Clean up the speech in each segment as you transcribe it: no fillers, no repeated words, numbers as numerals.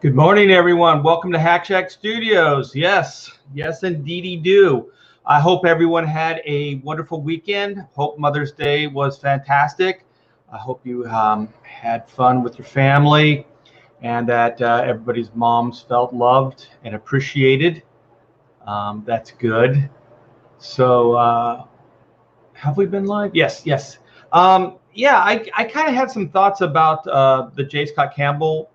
Good morning, everyone. Welcome to Hack Shack Studios. Yes, indeedy do. I hope everyone had a wonderful weekend. Hope Mother's Day was fantastic. I hope you had fun with your family and that everybody's moms felt loved and appreciated. That's good. So, have we been live? Yes. Yeah, I kind of had some thoughts about the J Scott Campbell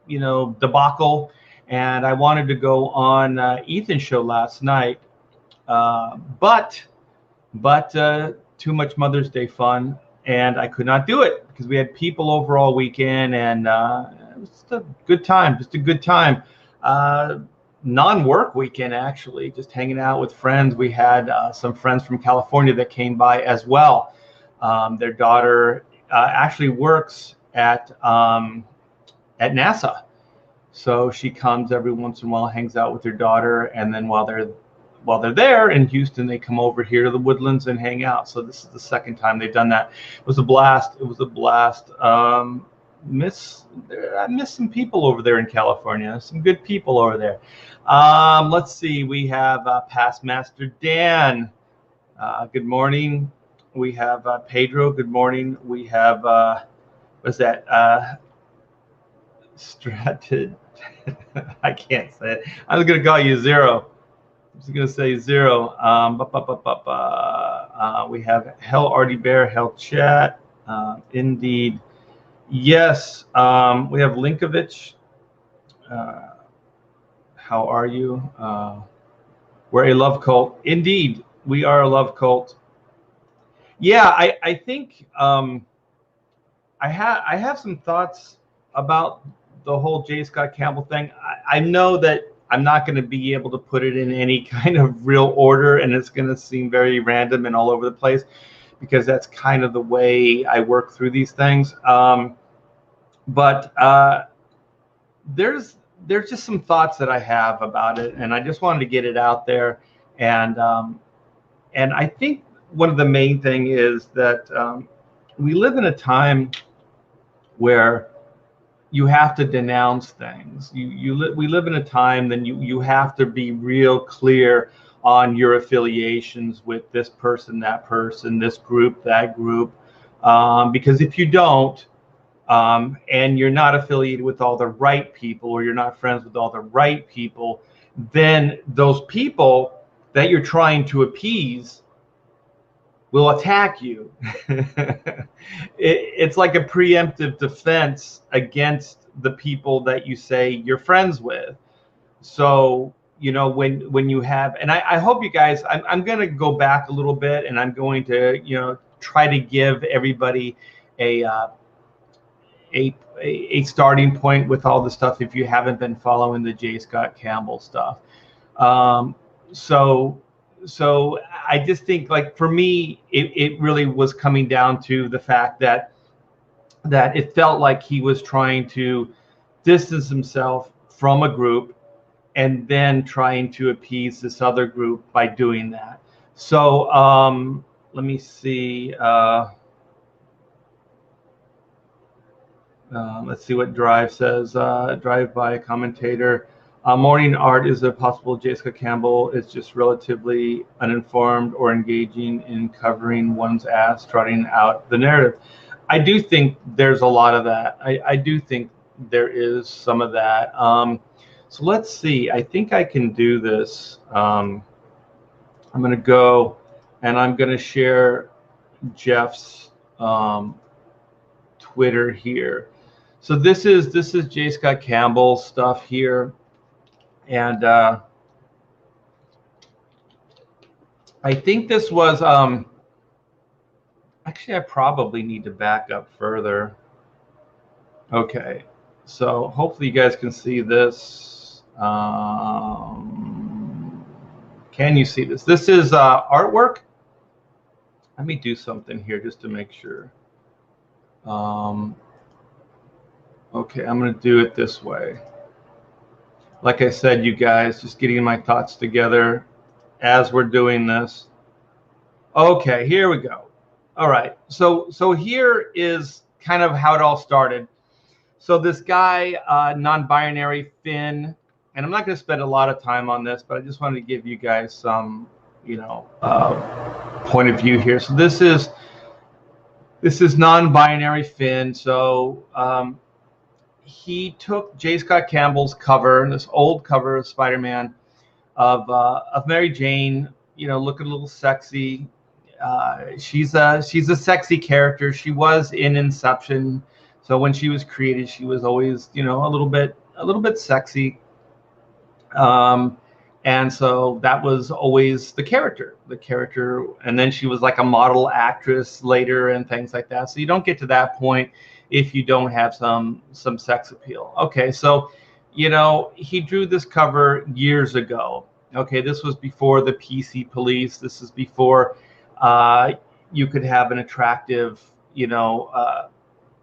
debacle, and I wanted to go on Ethan's show last night, but too much Mother's Day fun, and I could not do it because we had people over all weekend, and it was just a good time. Non-work weekend, actually, just hanging out with friends. We had some friends from California that came by as well. Their daughter actually works at NASA. So she comes every once in a while, hangs out with her daughter, and then while they're there in Houston, they come over here to the Woodlands and hang out. So this is the second time they've done that. It was a blast. I miss some people over there in California. Some good people over there. Let's see. We have Past Master Dan. Good morning. We have Pedro. Good morning. We have what's that? Strated. I can't say it. I was going to call you Zero. I'm just going to say Zero. We have Hell Artie Bear, Hell Chat. Indeed. Yes. We have Linkovich. How are you? We're a love cult. Indeed, we are a love cult. Yeah, I think I have some thoughts about the whole J Scott Campbell thing. I know that I'm not going to be able to put it in any kind of real order, and it's going to seem very random and all over the place because that's kind of the way I work through these things. But there's just some thoughts that I have about it, and I just wanted to get it out there. And I think one of the main thing is that we live in a time where you have to denounce things. We live in a time then you have to be real clear on your affiliations with this person, that person, this group, that group, because if you don't, and you're not affiliated with all the right people, or you're not friends with all the right people, then those people that you're trying to appease will attack you. It's like a preemptive defense against the people that you say you're friends with. So, when you have, and I hope you guys, I'm going to go back a little bit, and I'm going to, try to give everybody a starting point with all the stuff if you haven't been following the J Scott Campbell stuff. So I just think, like, for me, it really was coming down to the fact that it felt like he was trying to distance himself from a group and then trying to appease this other group by doing that. So let me see. Let's see what Drive says. Drive by commentator. Morning art is a possible J Scott Campbell is just relatively uninformed or engaging in covering one's ass, trotting out the narrative. I do think there's a lot of that. I do think there is some of that. So let's see. I think I can do this. I'm going to go and I'm going to share Jeff's Twitter here. So this is J Scott Campbell stuff here. And I think this was, actually, I probably need to back up further. Okay, so hopefully you guys can see this. Can you see this? This is artwork. Let me do something here just to make sure. Okay, I'm going to do it this way. Like I said, you guys, just getting my thoughts together as we're doing this. Okay, here we go. All right, so here is kind of how it all started. So this guy, non-binary Finn, and I'm not going to spend a lot of time on this, but I just wanted to give you guys some, point of view here. So this is non-binary Finn. So he took J Scott Campbell's cover, this old cover of Spider-Man, of Mary Jane, looking a little sexy. She's a sexy character. She was in Inception, so when she was created, she was always a little bit sexy. And so that was always the character, and then she was like a model actress later and things like that. So you don't get to that point if you don't have some sex appeal. Okay, so he drew this cover years ago. Okay, this was before the PC police. This is before you could have an attractive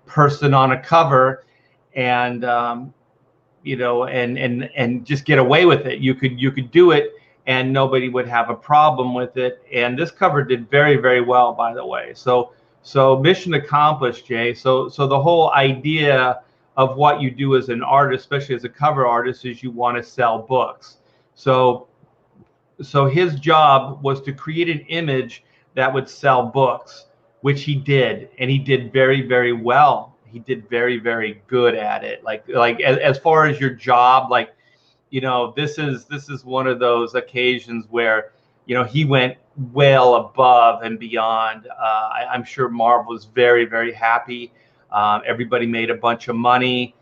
person on a cover and and just get away with it. You could do it and nobody would have a problem with it. And this cover did very, very well, by the way. So mission accomplished, Jay. So the whole idea of what you do as an artist, especially as a cover artist, is you want to sell books. So his job was to create an image that would sell books, which he did, and he did very, very well. He did very, very good at it. Like as far as your job, this is one of those occasions where he went well above and beyond. I'm sure Marvel was very, very happy. Everybody made a bunch of money.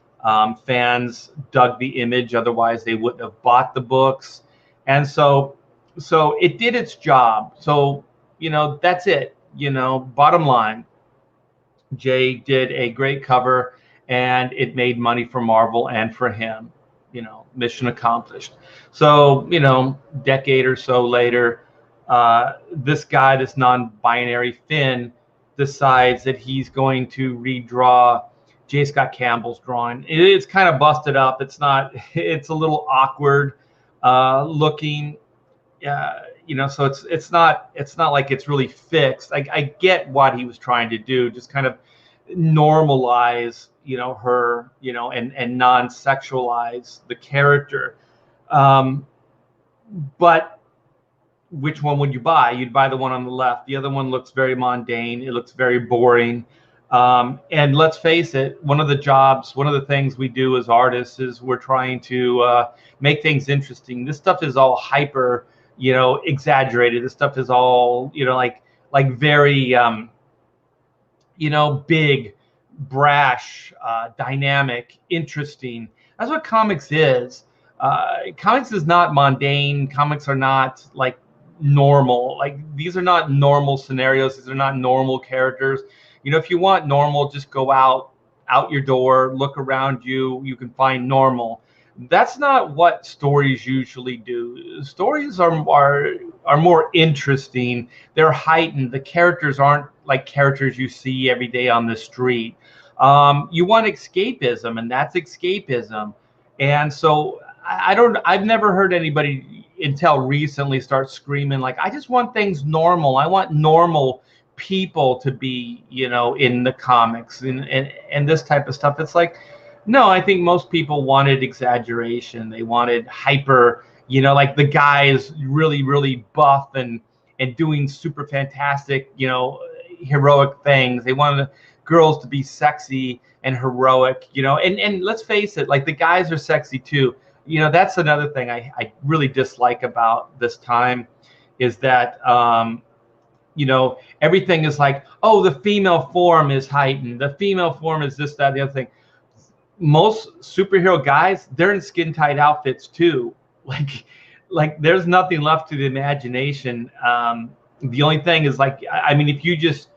Fans dug the image, otherwise they wouldn't have bought the books. And so it did its job. So that's it. Bottom line, Jay did a great cover and it made money for Marvel and for him. Mission accomplished. So decade or so later, this guy, this non-binary Finn, decides that he's going to redraw J Scott Campbell's drawing. It's kind of busted up. It's a little awkward looking. So it's not like it's really fixed. I get what he was trying to do, just kind of normalize her, and non-sexualize the character. But which one would you buy? You'd buy the one on the left. The other one looks very mundane. It looks very boring. And let's face it, one of the things we do as artists is we're trying to make things interesting. This stuff is all hyper, exaggerated. This stuff is all, like very, big, brash, dynamic, interesting. That's what comics is. Comics is not mundane. Comics are not like normal. Like these are not normal scenarios. These are not normal characters. If you want normal, just go out your door, look around you. You can find normal. That's not what stories usually do. Stories are more interesting. They're heightened. The characters aren't like characters you see every day on the street. You want escapism, and that's escapism. And so I've never heard anybody until recently start screaming like, I just want things normal. I want normal people to be, in the comics and this type of stuff. It's like, no, I think most people wanted exaggeration. They wanted hyper, like the guy is really, really buff and doing super fantastic, heroic things. They wanted girls to be sexy and heroic, and let's face it, like the guys are sexy too. That's another thing I really dislike about this time is that, everything is like, oh, the female form is heightened. The female form is this, that, the other thing. Most superhero guys, they're in skin tight outfits too. Like there's nothing left to the imagination. The only thing is like, I mean, if you just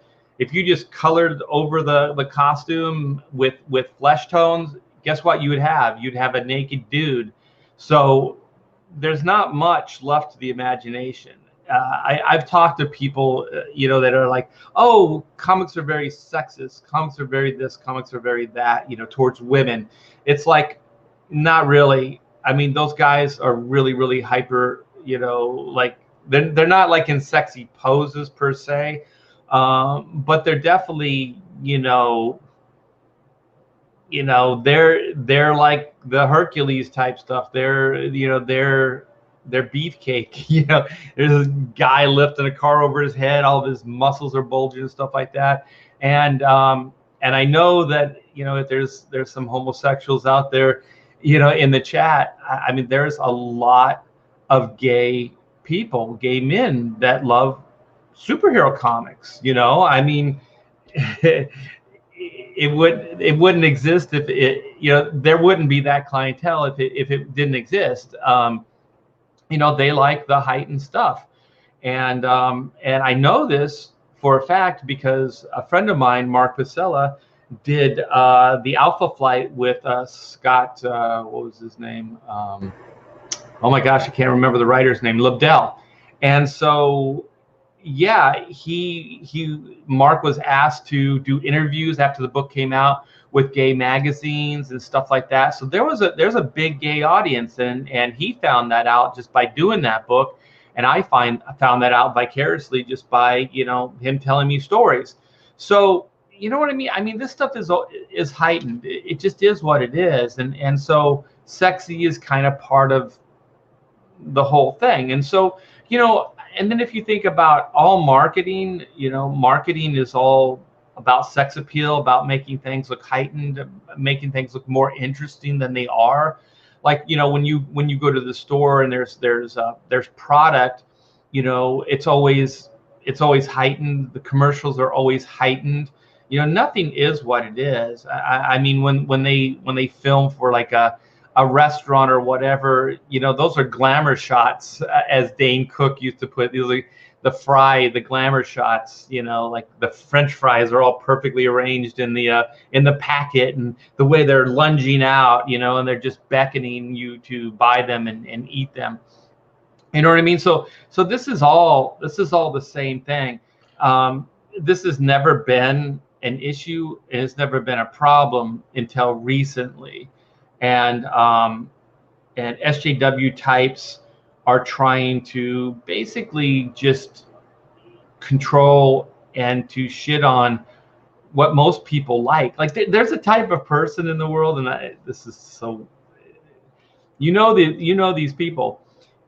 colored over the costume with flesh tones, guess what you would have? You'd have a naked dude. So there's not much left to the imagination. I've talked to people, that are like, oh, comics are very sexist. Comics are very this. Comics are very that. Towards women. It's like, not really. I mean, those guys are really, really hyper. Like they're not like in sexy poses per se, but they're definitely, you know, they're like the Hercules type stuff. They're beefcake. You know, there's a guy lifting a car over his head, all of his muscles are bulging and stuff like that. And I know that, you know, if there's some homosexuals out there, you know, in the chat. I mean, there's a lot of gay people, gay men that love superhero comics. You know, I mean, it wouldn't exist if it, you know, there wouldn't be that clientele if it didn't exist. You know, they like the heightened stuff, and I know this for a fact because a friend of mine, Mark Pasella, did the Alpha Flight with Scott. What was his name? Oh my gosh, I can't remember the writer's name. Lobdell. And so, yeah, Mark was asked to do interviews after the book came out with gay magazines and stuff like that. So there's a big gay audience, and he found that out just by doing that book, and I found that out vicariously just by, you know, him telling me stories. So, you know what I mean? I mean, this stuff is heightened. It just is what it is, and so sexy is kind of part of the whole thing. And so, you know, and then if you think about all marketing, you know, marketing is all about sex appeal, about making things look heightened, making things look more interesting than they are. Like, you know, when you go to the store and there's product, you know, it's always heightened. The commercials are always heightened. You know, nothing is what it is. I mean, when they film for like a restaurant or whatever, you know, those are glamour shots, as Dane Cook used to put. These are the glamour shots. You know, like the French fries are all perfectly arranged in the packet, and the way they're lunging out, you know, and they're just beckoning you to buy them and eat them. You know what I mean? So this is all the same thing. This has never been an issue. It has never been a problem until recently. And SJW types are trying to basically just control and to shit on what most people like. Like there's a type of person in the world, and this is so, you know these people.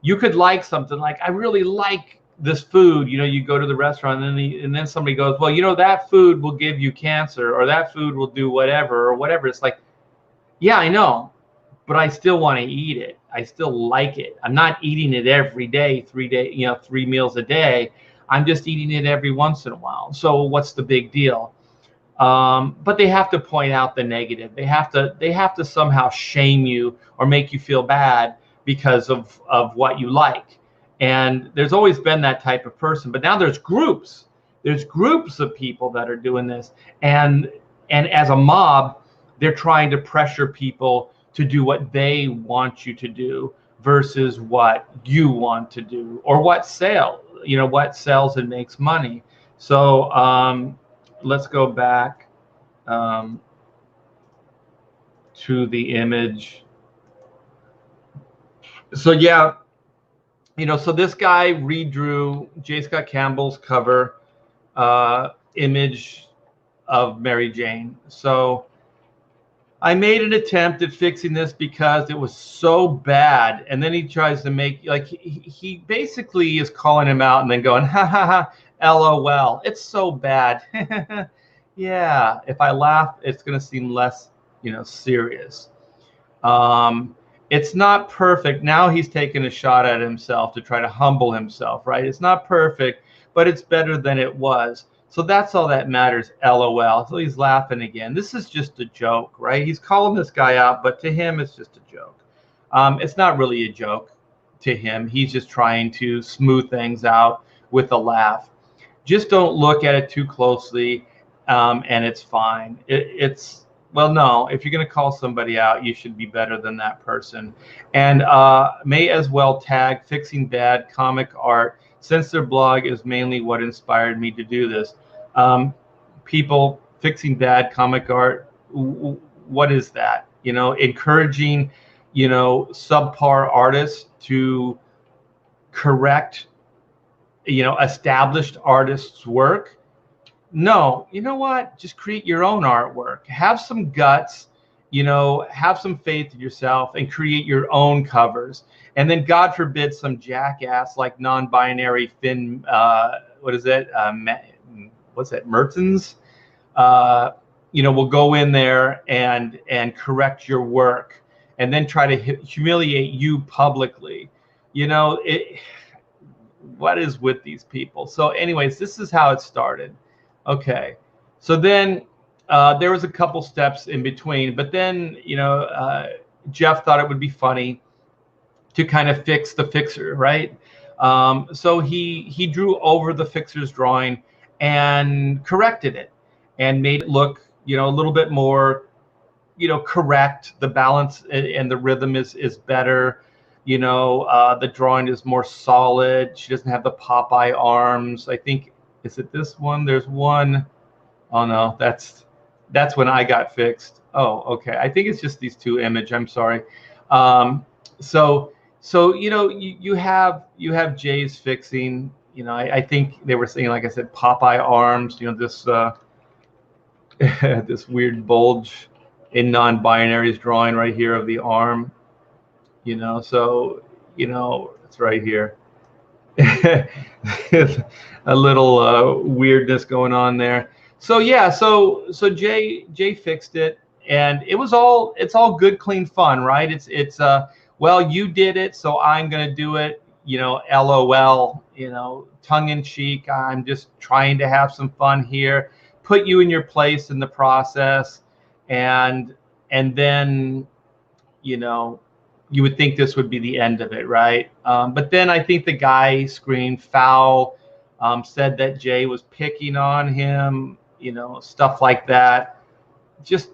You could like something, like I really like this food. You know, you go to the restaurant and then somebody goes, well, you know, that food will give you cancer, or that food will do whatever or whatever. It's like, yeah, I know, but I still want to eat it. I still like it. I'm not eating it every day, 3 meals a day. I'm just eating it every once in a while. So what's the big deal? But they have to point out the negative. They have to somehow shame you or make you feel bad because of what you like. And there's always been that type of person. But now there's groups. There's groups of people that are doing this. And as a mob, they're trying to pressure people to do what they want you to do versus what you want to do, or what sells and makes money. So let's go back to the image. So yeah, you know, so this guy redrew J Scott Campbell's cover image of Mary Jane. So I made an attempt at fixing this because it was so bad, and then he tries to make, like, he basically is calling him out and then going, ha ha ha, LOL, it's so bad. Yeah, if I laugh, it's gonna seem less, you know, serious. It's not perfect. Now he's taking a shot at himself to try to humble himself, right? It's not perfect, but it's better than it was. So that's all that matters, LOL. So he's laughing again. This is just a joke, right? He's calling this guy out, but to him, it's just a joke. It's not really a joke to him. He's just trying to smooth things out with a laugh. Just don't look at it too closely, and it's fine. Well, no, if you're going to call somebody out, you should be better than that person. And may as well tag Fixing Bad Comic Art, since their blog is mainly what inspired me to do this. People, Fixing Bad Comic Art, what is that? You know, encouraging, you know, subpar artists to correct, you know, established artists' work. No, you know what? Just create your own artwork. Have some guts have some faith in yourself and create your own covers. And then God forbid some jackass like non-binary Finn, what is it? What's that? Mertens, will go in there and correct your work and then try to humiliate you publicly. What is with these people? So anyways, this is how it started. Okay. So then there was a couple steps in between, but then, Jeff thought it would be funny to kind of fix the fixer, right? So he drew over the fixer's drawing and corrected it and made it look, a little bit more, correct. The balance and the rhythm is better. The drawing is more solid. She doesn't have the Popeye arms. I think, is it this one? There's one. Oh no, that's when I got fixed. Oh, okay. I think it's just these two images. I'm sorry. So you have Jay's fixing. I think they were saying, like I said, Popeye arms. This this weird bulge in non-binaries drawing right here of the arm. So it's right here. A little weirdness going on there. So yeah, so Jay fixed it, and it's all good, clean fun, right? It's well, you did it, so I'm gonna do it. LOL. Tongue in cheek. I'm just trying to have some fun here, put you in your place in the process, and then you would think this would be the end of it, right? But then I think the guy screamed foul, said that Jay was picking on him, stuff like that. Just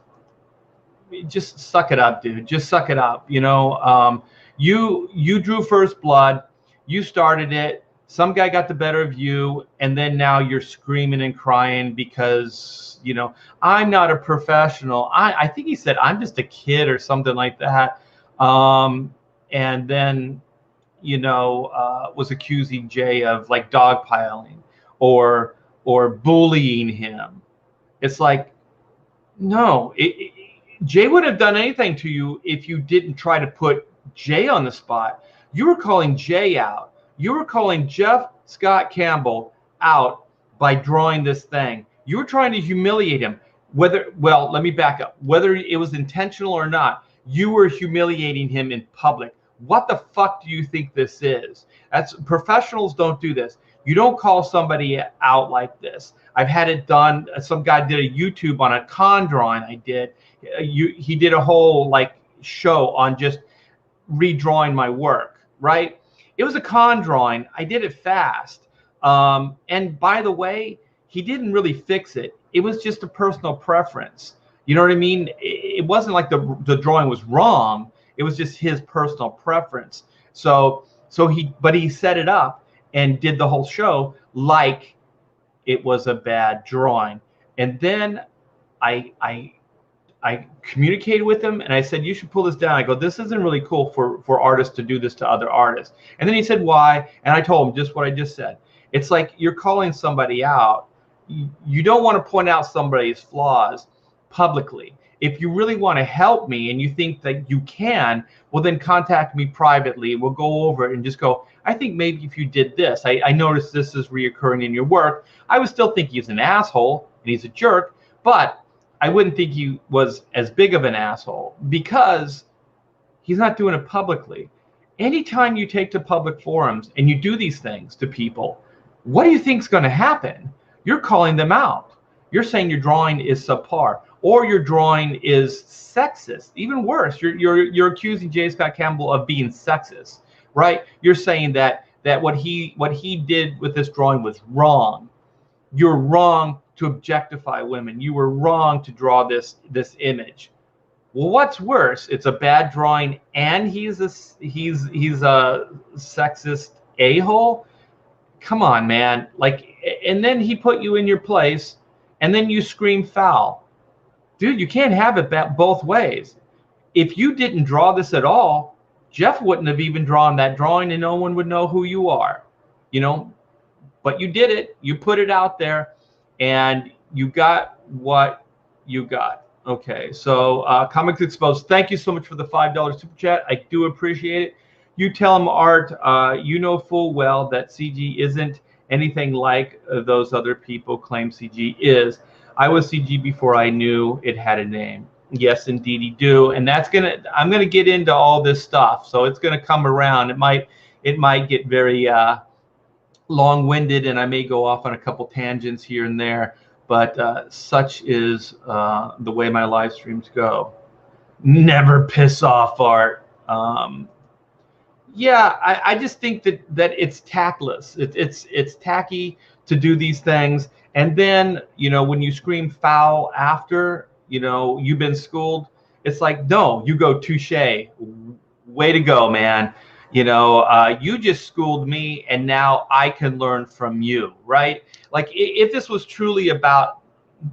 suck it up, dude. Just suck it up. You drew first blood. You started it. Some guy got the better of you, and then now you're screaming and crying because I'm not a professional. I think he said I'm just a kid or something like that. And then, was accusing Jay of like dogpiling or bullying him. It's like, no, Jay wouldn't have done anything to you if you didn't try to put Jay on the spot. You were calling Jay out. You were calling Jeff Scott Campbell out by drawing this thing. You were trying to humiliate him. Let me back up. Whether it was intentional or not, you were humiliating him in public. What the fuck do you think this is? Professionals don't do this. You don't call somebody out like this. I've had it done. Some guy did a YouTube on a con drawing I did. He did a whole show on just redrawing my work, right? It was a con drawing. I did it fast. And by the way, he didn't really fix it. It was just a personal preference. You know what I mean? It wasn't like the drawing was wrong. It was just his personal preference. So he set it up and did the whole show like it was a bad drawing. And then I communicated with him and I said, you should pull this down. I go, this isn't really cool for artists to do this to other artists. And then he said, why? And I told him just what I just said. It's like you're calling somebody out. You don't want to point out somebody's flaws publicly. If you really want to help me and you think that you can, well, then contact me privately. We'll go over it and just go, I think maybe if you did this, I noticed this is reoccurring in your work. I would still think he's an asshole and he's a jerk, but I wouldn't think he was as big of an asshole because he's not doing it publicly. Anytime you take to public forums and you do these things to people, what do you think is going to happen? You're calling them out. You're saying your drawing is subpar, or your drawing is sexist. Even worse, you're accusing J Scott Campbell of being sexist, right? You're saying that what he did with this drawing was wrong. You're wrong to objectify women. You were wrong to draw this image. Well, what's worse? It's a bad drawing, and he's a sexist a-hole. Come on, man. And then he put you in your place, and then you scream foul. Dude, you can't have it both ways. If you didn't draw this at all, Jeff wouldn't have even drawn that drawing, and no one would know who you are, But you did it. You put it out there, and you got what you got. Okay, so Comics Exposed, thank you so much for the $5 super chat. I do appreciate it. You tell him, Art, you know full well that CG isn't anything like those other people claim CG is. I was CG before I knew it had a name. Yes, indeed, you do, and I'm gonna get into all this stuff, so it's gonna come around. It might get very long-winded, and I may go off on a couple tangents here and there, but such is the way my live streams go. Never piss off, Art. Yeah, I just think that it's tactless. It's tacky to do these things, and then when you scream foul after you've been schooled, it's like, no, you go touche, way to go, man. You just schooled me, and now I can learn from you, right? Like if this was truly about,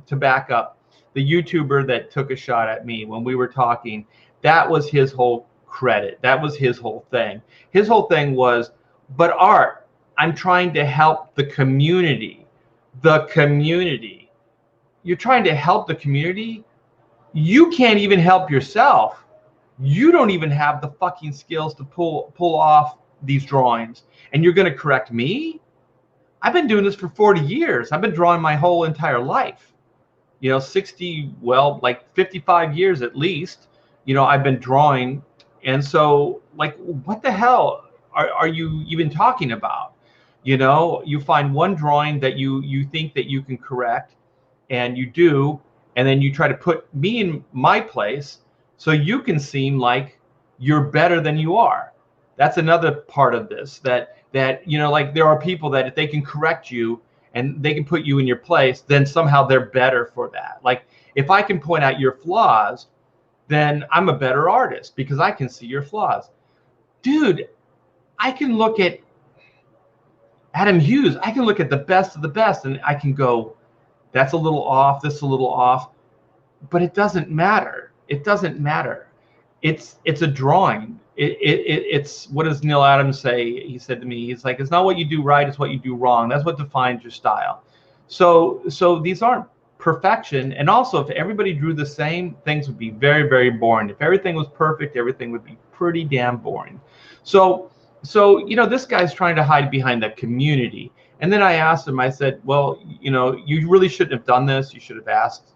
to back up, the YouTuber that took a shot at me when we were talking, that was his whole credit. That was his whole thing. His whole thing was, but Art, I'm trying to help the community. The community. You're trying to help the community? You can't even help yourself. You don't even have the fucking skills to pull off these drawings, and you're going to correct me? I've been doing this for 40 years. I've been drawing my whole entire life. 60, well, like 55 years at least. I've been drawing, and so like, what the hell are you even talking about? You find one drawing that you think that you can correct, and you do, and then you try to put me in my place so you can seem like you're better than you are. That's another part of this, that like there are people that if they can correct you and they can put you in your place, then somehow they're better for that. Like if I can point out your flaws, then I'm a better artist because I can see your flaws. Dude, I can look at Adam Hughes. I can look at the best of the best, and I can go, that's a little off, this a little off, but it doesn't matter. It doesn't matter. It's a drawing. It's what does Neil Adams say? He said to me, he's like, it's not what you do right, it's what you do wrong. That's what defines your style. So these aren't perfection. And also, if everybody drew the same, things would be very, very boring. If everything was perfect, everything would be pretty damn boring. So this guy's trying to hide behind the community. And then I asked him, I said, well, you really shouldn't have done this. You should have asked,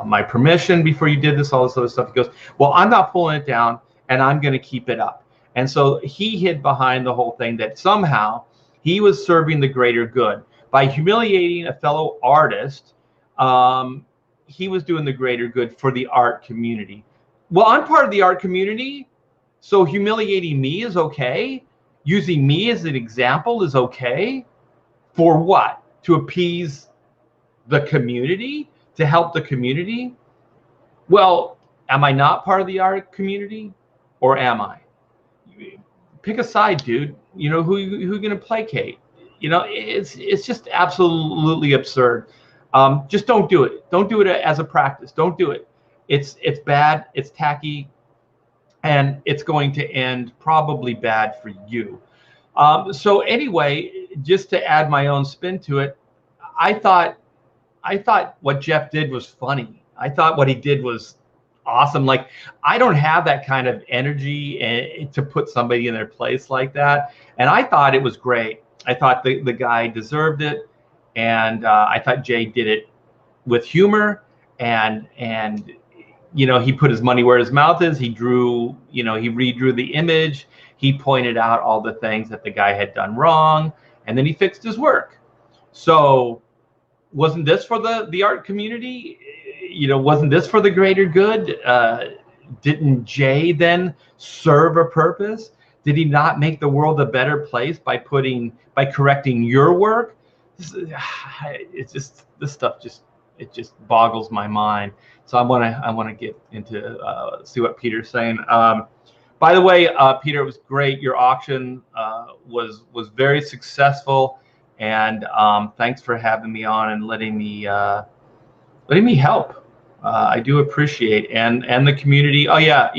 my permission before you did this, all this other stuff. He goes, well, I'm not pulling it down, and I'm going to keep it up. And so he hid behind the whole thing that somehow he was serving the greater good. By humiliating a fellow artist, he was doing the greater good for the art community. Well, I'm part of the art community, so humiliating me is okay. Using me as an example is okay. For what? To appease the community? To help the community? Well, am I not part of the art community, or am I? Pick a side, dude. Who you gonna placate? It's just absolutely absurd. Just don't do it. Don't do it as a practice. Don't do it. It's bad. It's tacky, and it's going to end probably bad for you. So anyway, just to add my own spin to it, I thought what Jeff did was funny. I thought what he did was awesome. Like, I don't have that kind of energy to put somebody in their place like that. And I thought it was great. I thought the guy deserved it. And I thought Jay did it with humor, and he put his money where his mouth is. He drew, he redrew the image. He pointed out all the things that the guy had done wrong, and then he fixed his work. So wasn't this for the art community? Wasn't this for the greater good? Didn't Jay then serve a purpose? Did he not make the world a better place by correcting your work? This stuff just boggles my mind. So I want to get into see what Peter's saying. By the way, Peter, it was great. Your auction was very successful, and thanks for having me on and letting me help. I do appreciate, and the community. Oh yeah.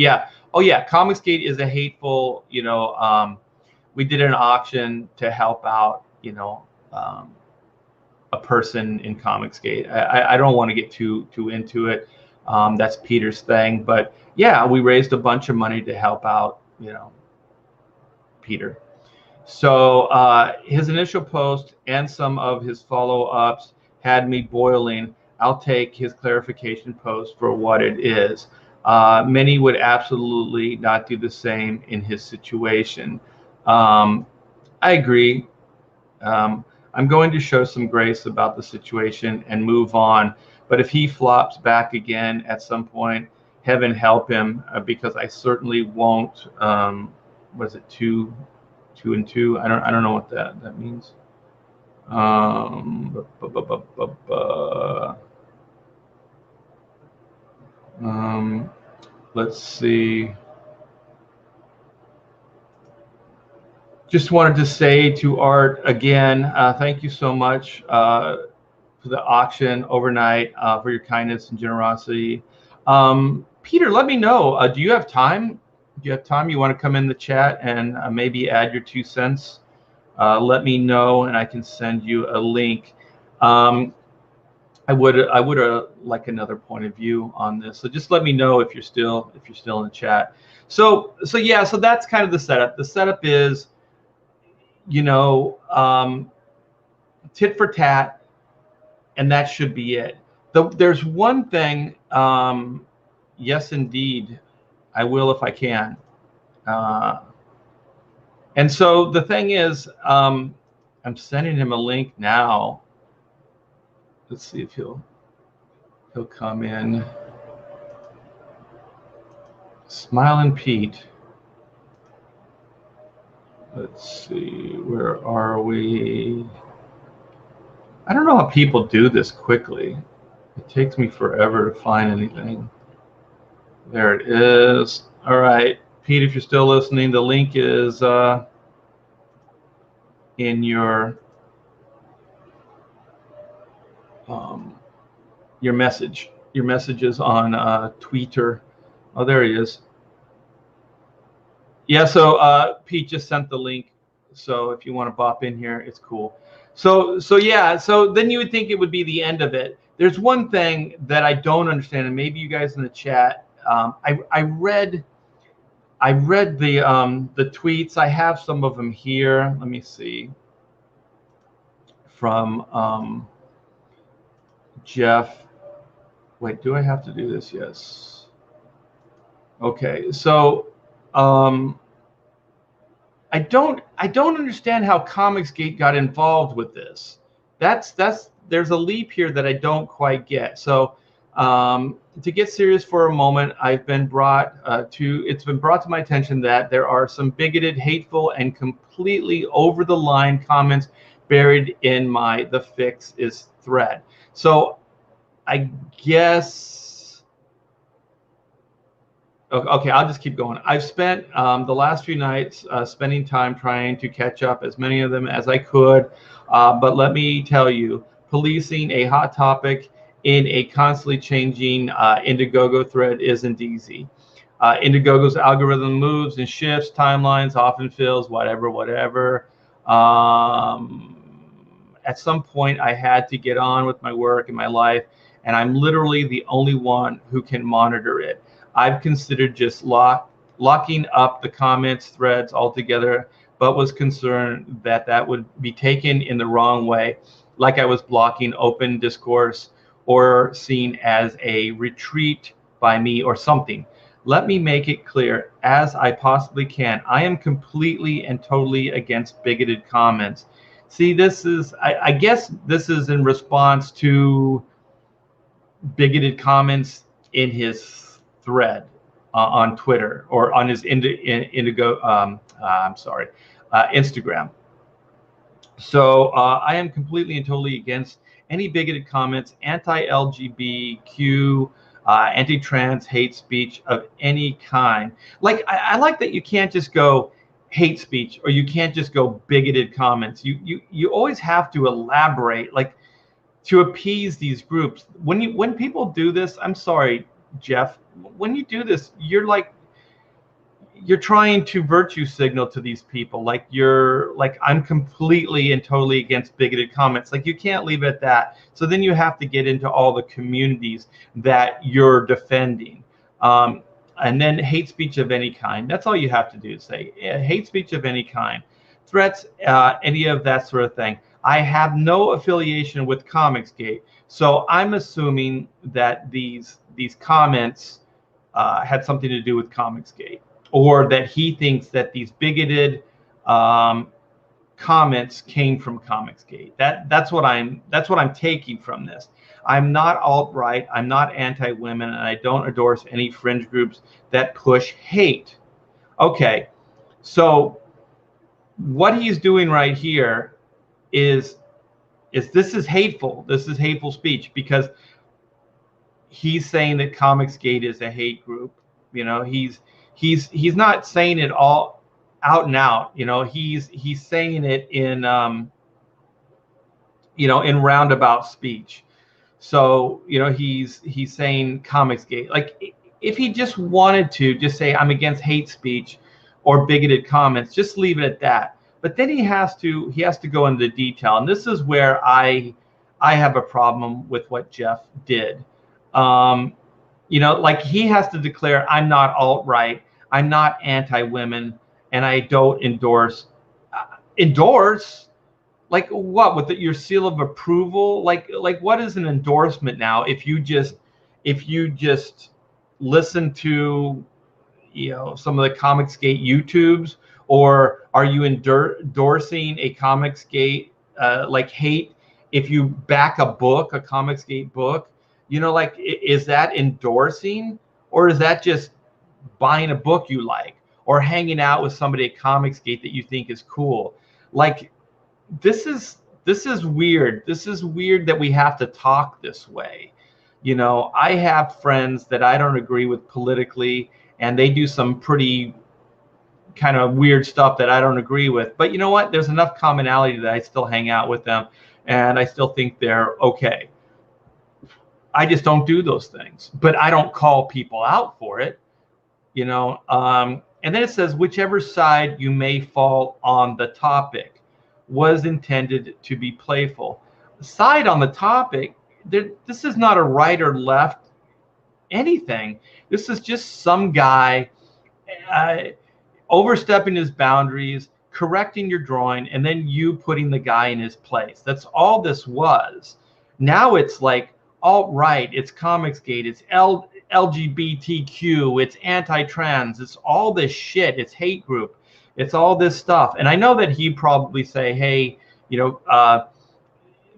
Comicsgate is a hateful. We did an auction to help out. A person in Comicsgate. I don't want to get too into it. That's Peter's thing. But yeah, we raised a bunch of money to help out, Peter. So his initial post and some of his follow-ups had me boiling. I'll take his clarification post for what it is. Many would absolutely not do the same in his situation. I agree. I'm going to show some grace about the situation and move on. But if he flops back again at some point, heaven help him, because I certainly won't. What is it, 2 and 2? I don't know what that means. Let's see. Just wanted to say to Art again, thank you so much for the auction overnight, for your kindness and generosity. Peter, let me know. Do you have time? Do you have time? You want to come in the chat and maybe add your 2 cents? Let me know, and I can send you a link. I would like another point of view on this. So just let me know if you're still in the chat. So yeah. So that's kind of the setup. The setup is, tit for tat, and that should be it. There's one thing. Yes, indeed, I will if I can. And so the thing is, I'm sending him a link now. Let's see if he'll come in. Smiling Pete. Let's see, where are we? I don't know how people do this quickly. It takes me forever to find anything. There it is. All right, Pete, if you're still listening, the link is in your message. Your messages on Twitter. Oh, there he is. Yeah, so Pete just sent the link. So if you want to bop in here, it's cool. So yeah, so then you would think it would be the end of it. There's one thing that I don't understand, and maybe you guys in the chat. I read the tweets. I have some of them here. Let me see. From Jeff. Wait, do I have to do this? Yes. Okay, so I don't understand how Comicsgate got involved with this. There's a leap here that I don't quite get. So to get serious for a moment, it's been brought to my attention that there are some bigoted, hateful, and completely over the line comments buried in the fix is thread. So I guess, okay, I'll just keep going. I've spent the last few nights spending time trying to catch up as many of them as I could. But let me tell you, policing a hot topic in a constantly changing Indiegogo thread isn't easy. Indiegogo's algorithm moves and shifts, timelines, often fills, whatever. At some point, I had to get on with my work and my life, and I'm literally the only one who can monitor it. I've considered just locking up the comments threads altogether, but was concerned that would be taken in the wrong way, like I was blocking open discourse or seen as a retreat by me or something. Let me make it clear, as I possibly can, I am completely and totally against bigoted comments. See, this is, I guess this is in response to bigoted comments in his thread on Twitter or on his Instagram. So I am completely and totally against any bigoted comments, anti-LGBTQ, anti-trans hate speech of any kind. Like I like that you can't just go hate speech or you can't just go bigoted comments. You always have to elaborate, like, to appease these groups. When people do this, I'm sorry, Jeff, when you do this, you're like, you're trying to virtue signal to these people, like you're like, I'm completely and totally against bigoted comments. Like, you can't leave it at that. So then you have to get into all the communities that you're defending. And then hate speech of any kind. That's all you have to do, say hate speech of any kind, threats, any of that sort of thing. I have no affiliation with Comicsgate, so I'm assuming that these comments had something to do with Comicsgate, or that he thinks that these bigoted comments came from Comicsgate. That's what I'm taking from this. I'm not alt-right, I'm not anti-women, and I don't endorse any fringe groups that push hate. Okay, so what he's doing right here is this is hateful. This is hateful speech, because he's saying that Comicsgate is a hate group. You know, he's not saying it all out and out. You know, he's saying it in you know, in roundabout speech. So, you know, he's saying Comicsgate. Like, if he just wanted to just say, I'm against hate speech or bigoted comments, just leave it at that. But then he has to go into detail, and this is where I have a problem with what Jeff did. You know, like, he has to declare, I'm not alt-right, I'm not anti-women, and I don't endorse. Like, what, with your seal of approval? Like what is an endorsement now? If you just listen to, you know, some of the Comicsgate YouTubes, or are you endorsing a Comicsgate like hate if you back a book, a Comicsgate book? You know, like, is that endorsing, or is that just buying a book you like, or hanging out with somebody at Comicsgate that you think is cool? Like, this is weird. This is weird that we have to talk this way. You know, I have friends that I don't agree with politically, and they do some pretty kind of weird stuff that I don't agree with. But you know what? There's enough commonality that I still hang out with them, and I still think they're okay. I just don't do those things, but I don't call people out for it. You know, and then it says, whichever side you may fall on the topic was intended to be playful. Side on the topic, this is not a right or left anything. This is just some guy overstepping his boundaries, correcting your drawing, and then you putting the guy in his place. That's all this was. Now it's like alt-right, it's Comicsgate, it's LGBTQ, it's anti-trans, it's all this shit, it's hate group. It's all this stuff. And I know that he'd probably say, hey, you know,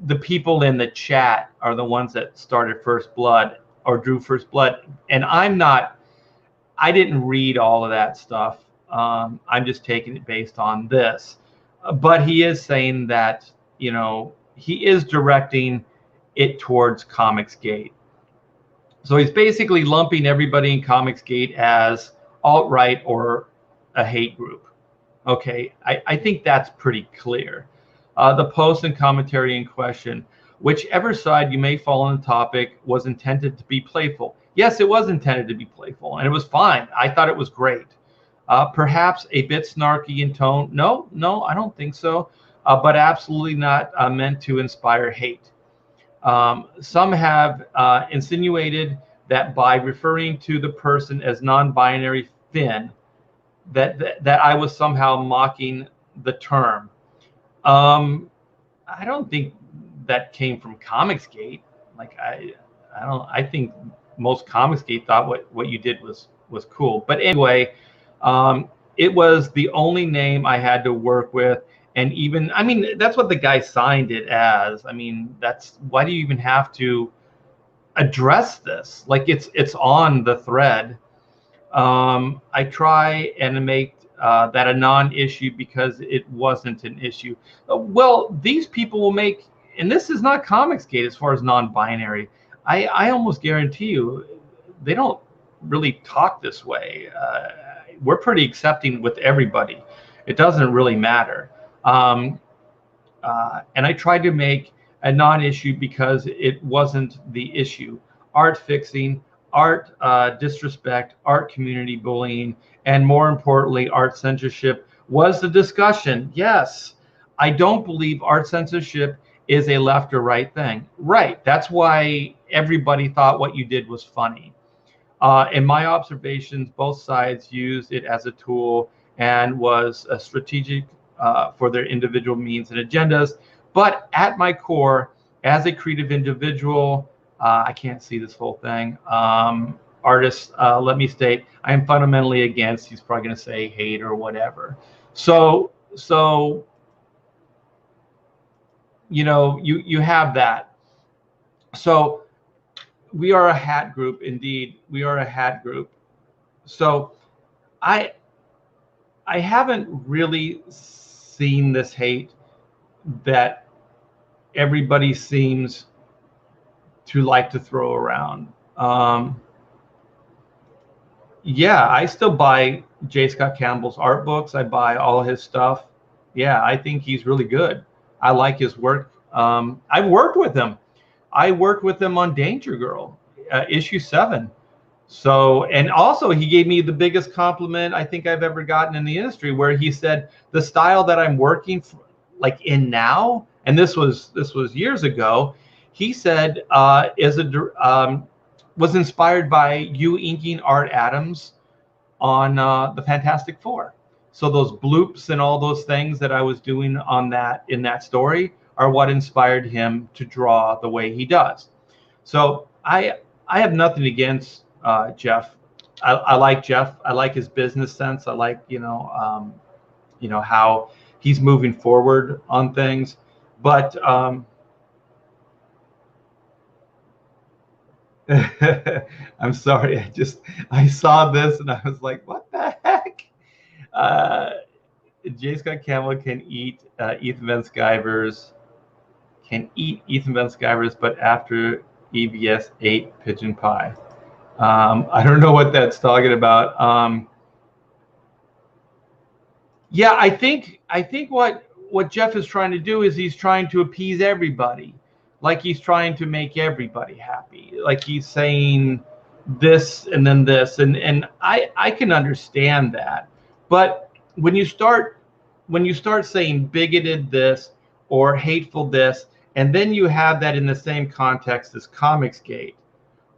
the people in the chat are the ones that started First Blood, or drew First Blood. And I didn't read all of that stuff. I'm just taking it based on this. But he is saying that, you know, he is directing it towards Comicsgate. So he's basically lumping everybody in Comicsgate as alt-right or a hate group. Okay, I think that's pretty clear. The post and commentary in question, whichever side you may fall on the topic, was intended to be playful. Yes, it was intended to be playful, and it was fine. I thought it was great. Perhaps a bit snarky in tone. No, I don't think so. But absolutely not meant to inspire hate. Some have insinuated that by referring to the person as non-binary Finn, that I was somehow mocking the term. I don't think that came from Comicsgate. Like, I think most Comicsgate thought what you did was cool. But anyway, it was the only name I had to work with. And even, I mean, that's what the guy signed it as. I mean, why do you even have to address this? Like, it's on the thread. I try and make that a non-issue because it wasn't an issue. Well, these people will make, and this is not Comicsgate as far as non-binary. I almost guarantee you they don't really talk this way. We're pretty accepting with everybody. It doesn't really matter. And I tried to make a non-issue because it wasn't the issue. Art fixing, art disrespect, art community bullying, and more importantly, art censorship was the discussion. Yes, I don't believe art censorship is a left or right thing. Right. That's why everybody thought what you did was funny. In my observations, both sides used it as a tool and was a strategic for their individual means and agendas. But at my core, as a creative individual, I can't see this whole thing. Artist, let me state, I am fundamentally against, he's probably going to say hate or whatever. So you have that. So we are a hat group, indeed. We are a hat group. So I haven't really seen this hate that everybody seems to like to throw around. Yeah, I still buy J Scott Campbell's art books. I buy all his stuff. Yeah, I think he's really good. I like his work. I've worked with him. I worked with him on Danger Girl, issue 7. So, and also he gave me the biggest compliment I think I've ever gotten in the industry, where he said the style that I'm working like in now, and this was years ago, he said was inspired by you inking Art Adams on the Fantastic Four. So those bloops and all those things that I was doing on that in that story are what inspired him to draw the way he does. So I have nothing against Jeff. I like Jeff. I like his business sense. I like how he's moving forward on things. But I'm sorry. I saw this and I was like, what the heck? J Scott Campbell can eat Ethan Van Sciver's. Can eat Ethan Van Sciver's, but after EBS ate pigeon pie. I don't know what that's talking about. Yeah, I think what Jeff is trying to do is he's trying to appease everybody. Like he's trying to make everybody happy. Like he's saying this and then this, and I can understand that. But when you start saying bigoted this or hateful this, and then you have that in the same context as Comicsgate,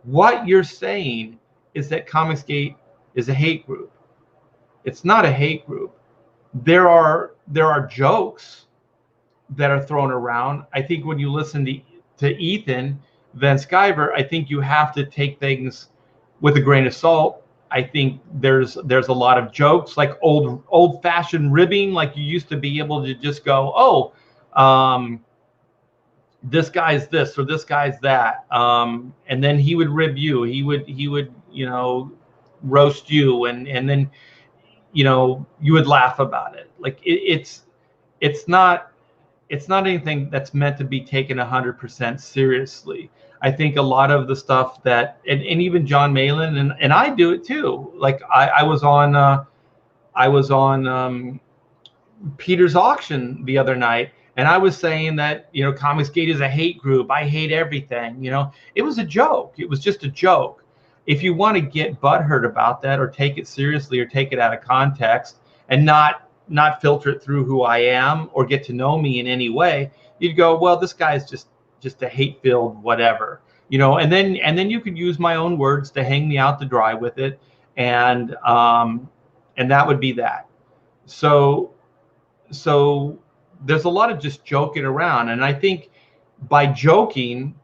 what you're saying is that Comicsgate is a hate group. It's not a hate group. There are jokes that are thrown around. I think when you listen to Ethan Van Sciver, I think you have to take things with a grain of salt. I think there's a lot of jokes, like old-fashioned ribbing, like you used to be able to just go, oh, this guy's this or this guy's that, and then he would rib you. He would roast you, and then you would laugh about it. Like it's not anything that's meant to be taken 100% seriously. I think a lot of the stuff that, and even John Malin, and I do it too. Like I was on Peter's auction the other night, and I was saying that, Comicsgate is a hate group. I hate everything. It was a joke. It was just a joke. If you want to get butthurt about that, or take it seriously, or take it out of context, and not filter it through who I am, or get to know me in any way, you'd go, well, this guy's just a hate-filled whatever, and then you could use my own words to hang me out to dry with it, and that would be that. So there's a lot of just joking around, and I think by joking,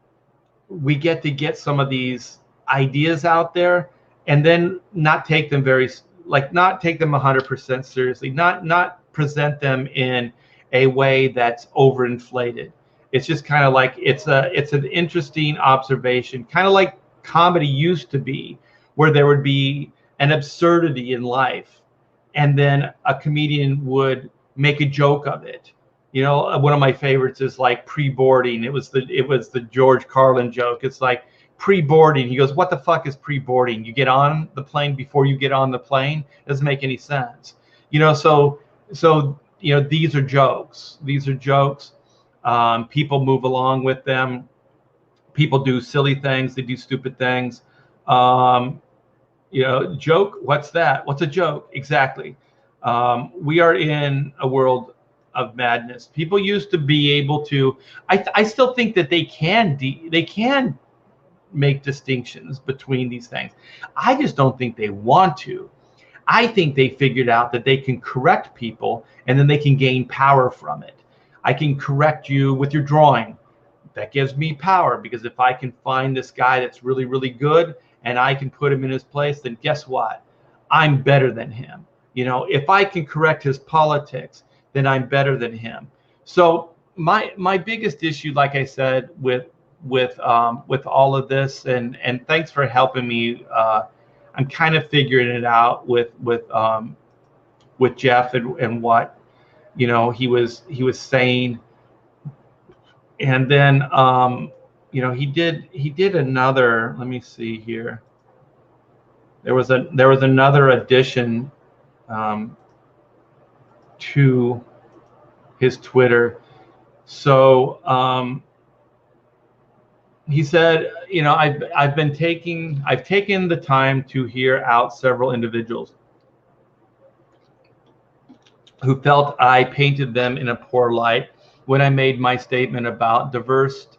we get some of these ideas out there, and then not take them not take them 100% seriously, not present them in a way that's overinflated. It's just kind of like it's an interesting observation, kind of like comedy used to be, where there would be an absurdity in life, and then a comedian would make a joke of it. One of my favorites is like pre-boarding. It was the George Carlin joke. It's like pre-boarding. He goes, what the fuck is pre-boarding? You get on the plane before you get on the plane? It doesn't make any sense. So these are jokes. These are jokes. People move along with them. People do silly things. They do stupid things. Joke, what's that? What's a joke? Exactly. We are in a world of madness. People used to be able to, I still think that they can make distinctions between these things. I just don't think they want to. I think they figured out that they can correct people and then they can gain power from it. I can correct you with your drawing. That gives me power, because if I can find this guy that's really, really good and I can put him in his place, then guess what? I'm better than him. If I can correct his politics, then I'm better than him. So my biggest issue, like I said, with all of this, and thanks for helping me. I'm kind of figuring it out with Jeff and what he was saying, and then he did another. Let me see here. There was another addition to his Twitter. So he said, I've taken the time to hear out several individuals who felt I painted them in a poor light when I made my statement about diversive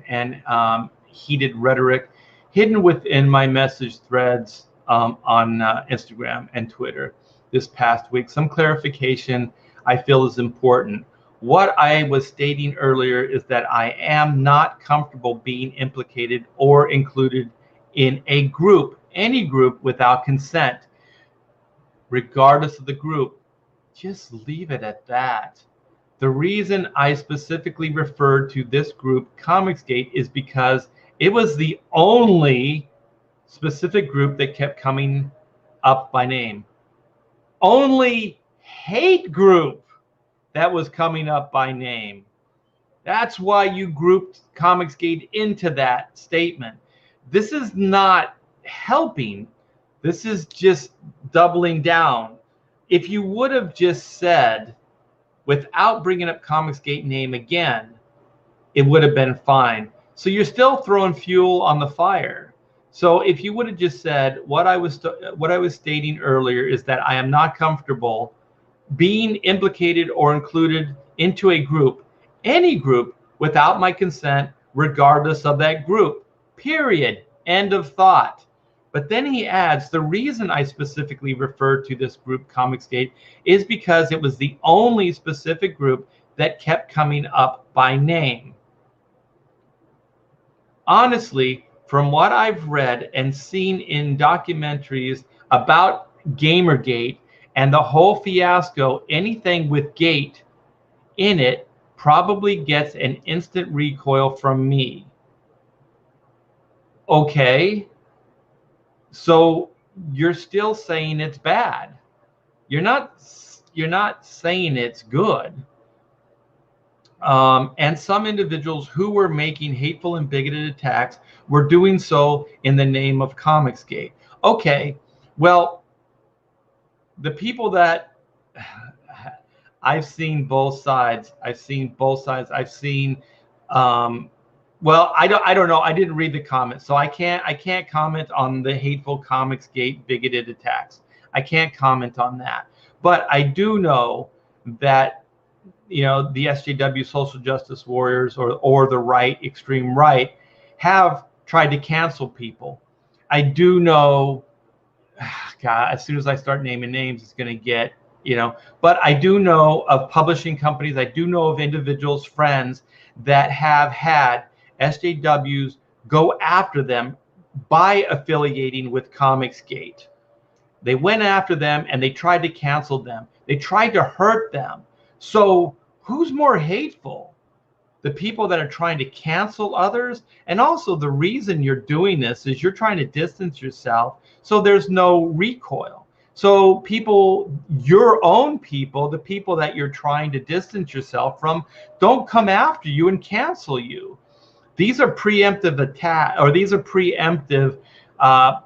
and heated rhetoric hidden within my message threads on Instagram and Twitter this past week. Some clarification I feel is important. What I was stating earlier is that I am not comfortable being implicated or included in a group, any group, without consent, regardless of the group. Just leave it at that. The reason I specifically referred to this group, Comicsgate, is because it was the only specific group that kept coming up by name. Only hate group that was coming up by name. That's why you grouped Comicsgate into that statement. This is not helping. This is just doubling down. If you would have just said, without bringing up Comicsgate name again, it would have been fine. So you're still throwing fuel on the fire. So if you would have just said, what I was stating earlier is that I am not comfortable being implicated or included into a group, any group, without my consent, regardless of that group, period, end of thought. But then he adds, the reason I specifically referred to this group, Comicsgate, is because it was the only specific group that kept coming up by name. Honestly, from what I've read and seen in documentaries about Gamergate and the whole fiasco, anything with gate in it probably gets an instant recoil from me. Okay, so you're still saying it's bad. You're not saying it's good. And some individuals who were making hateful and bigoted attacks were doing so in the name of Comicsgate. Okay, well, the people that I've seen both sides. I've seen, well, I don't know. I didn't read the comments, so I can't comment on the hateful Comicsgate bigoted attacks. I can't comment on that. But I do know that the SJW social justice warriors or the right, extreme right, have tried to cancel people. I do know, God, as soon as I start naming names, it's going to get, but I do know of publishing companies. I do know of individuals, friends that have had SJWs go after them by affiliating with Comicsgate. They went after them and they tried to cancel them. They tried to hurt them. So who's more hateful? The people that are trying to cancel others? And also the reason you're doing this is you're trying to distance yourself so there's no recoil. So people, your own people, the people that you're trying to distance yourself from, don't come after you and cancel you. These are preemptive attack, or these are preemptive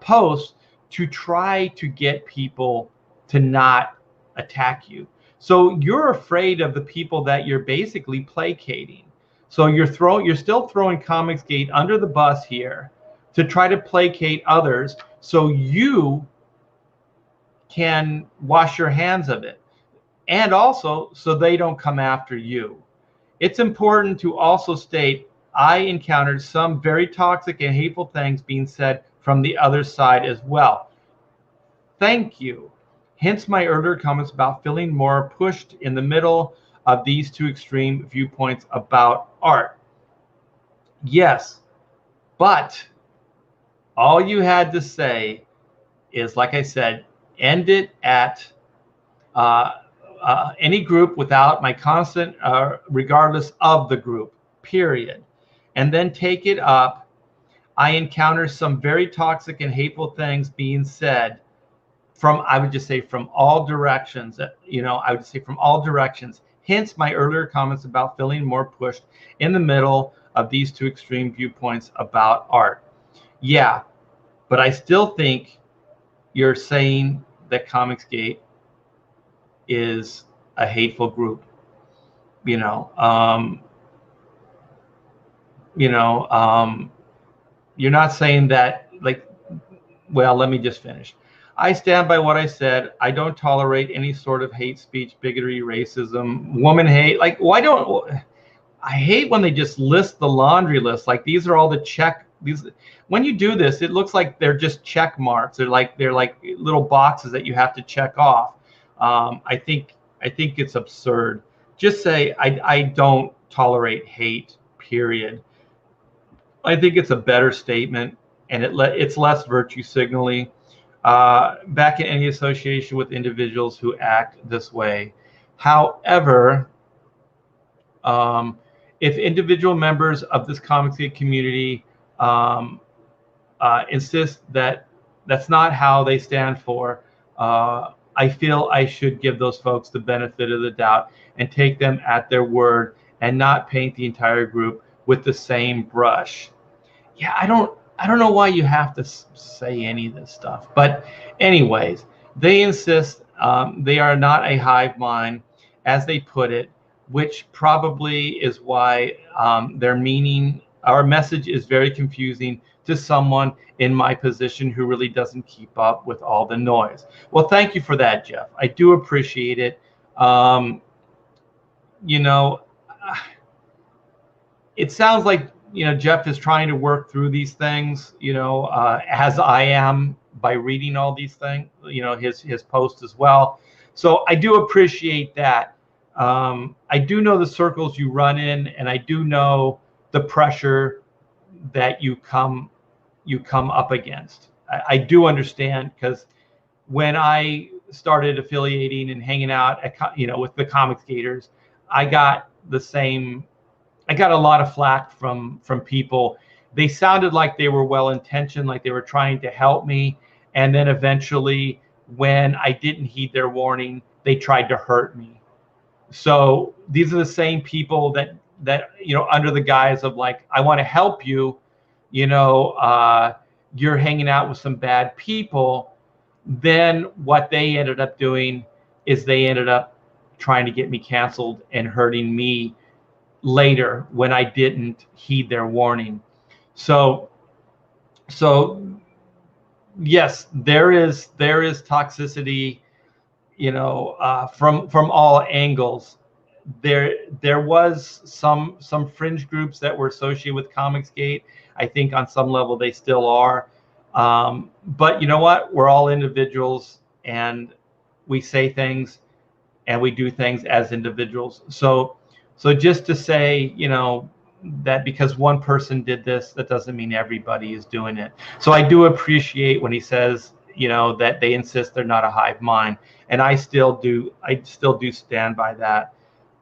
posts to try to get people to not attack you. So you're afraid of the people that you're basically placating. So you're still throwing Comicsgate under the bus here to try to placate others so you can wash your hands of it, and also so they don't come after you. It's important to also state I encountered some very toxic and hateful things being said from the other side as well. Thank you. Hence my earlier comments about feeling more pushed in the middle of these two extreme viewpoints about art. Yes, but all you had to say is, like I said, end it at any group without my constant, regardless of the group, period. And then take it up. I encounter some very toxic and hateful things being said from, I would just say, from all directions. I would say from all directions. Hence my earlier comments about feeling more pushed in the middle of these two extreme viewpoints about art. Yeah, but I still think you're saying that Comicsgate is a hateful group. You're not saying that, like, well, let me just finish. I stand by what I said. I don't tolerate any sort of hate speech, bigotry, racism, woman hate. Like, I hate when they just list the laundry list. Like, these are all when you do this, it looks like they're just check marks. They're like little boxes that you have to check off. I think it's absurd. Just say I don't tolerate hate, period. I think it's a better statement, and it's less virtue signaling. Back in any association with individuals who act this way. However, if individual members of this Comicsgate community insist that that's not how they stand for, I feel I should give those folks the benefit of the doubt and take them at their word and not paint the entire group with the same brush. Yeah, I don't know why you have to say any of this stuff. But anyways, they insist they are not a hive mind, as they put it, which probably is why our message is very confusing to someone in my position who really doesn't keep up with all the noise. Well, thank you for that, Jeff. I do appreciate it. It sounds like Jeff is trying to work through these things, as I am by reading all these things, his post as well. So I do appreciate that. I do know the circles you run in, and I do know the pressure that you come up against. I do understand, because when I started affiliating and hanging out with the Comicsgaters, I got a lot of flack from people. They sounded like they were well-intentioned, like they were trying to help me, and then eventually, when I didn't heed their warning, they tried to hurt me. So these are the same people that under the guise of, like, I want to help you, you're hanging out with some bad people. Then what they ended up doing is they ended up trying to get me canceled and hurting me later when I didn't heed their warning. So yes, there is toxicity, from all angles. There was some fringe groups that were associated with Comicsgate. I think on some level they still are. But you know what? We're all individuals, and we say things and we do things as individuals. So just to say, that because one person did this, that doesn't mean everybody is doing it. So I do appreciate when he says, that they insist they're not a hive mind, and I still do stand by that.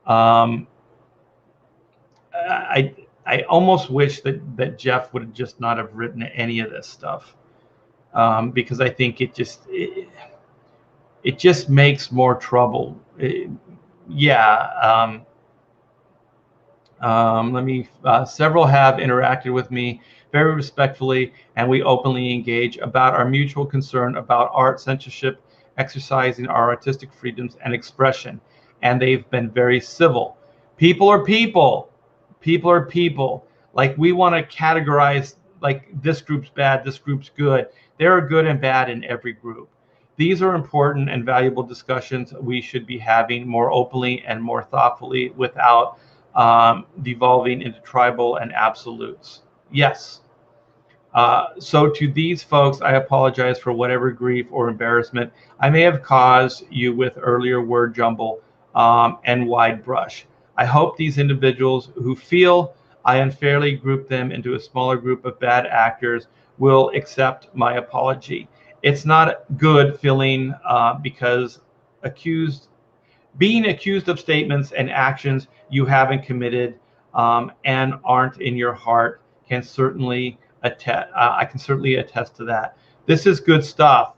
I almost wish that Jeff would just not have written any of this stuff, because I think it just makes more trouble. Several have interacted with me very respectfully, and we openly engage about our mutual concern about art censorship, exercising our artistic freedoms and expression, and they've been very civil. People are people. People are people. Like, we want to categorize, like, this group's bad, this group's good. There are good and bad in every group. These are important and valuable discussions we should be having more openly and more thoughtfully without devolving into tribal and absolutes. Yes. So to these folks, I apologize for whatever grief or embarrassment I may have caused you with earlier word jumble and wide brush. I hope these individuals who feel I unfairly grouped them into a smaller group of bad actors will accept my apology. It's not good feeling because being accused of statements and actions you haven't committed and aren't in your heart can certainly attest. I can certainly attest to that. This is good stuff.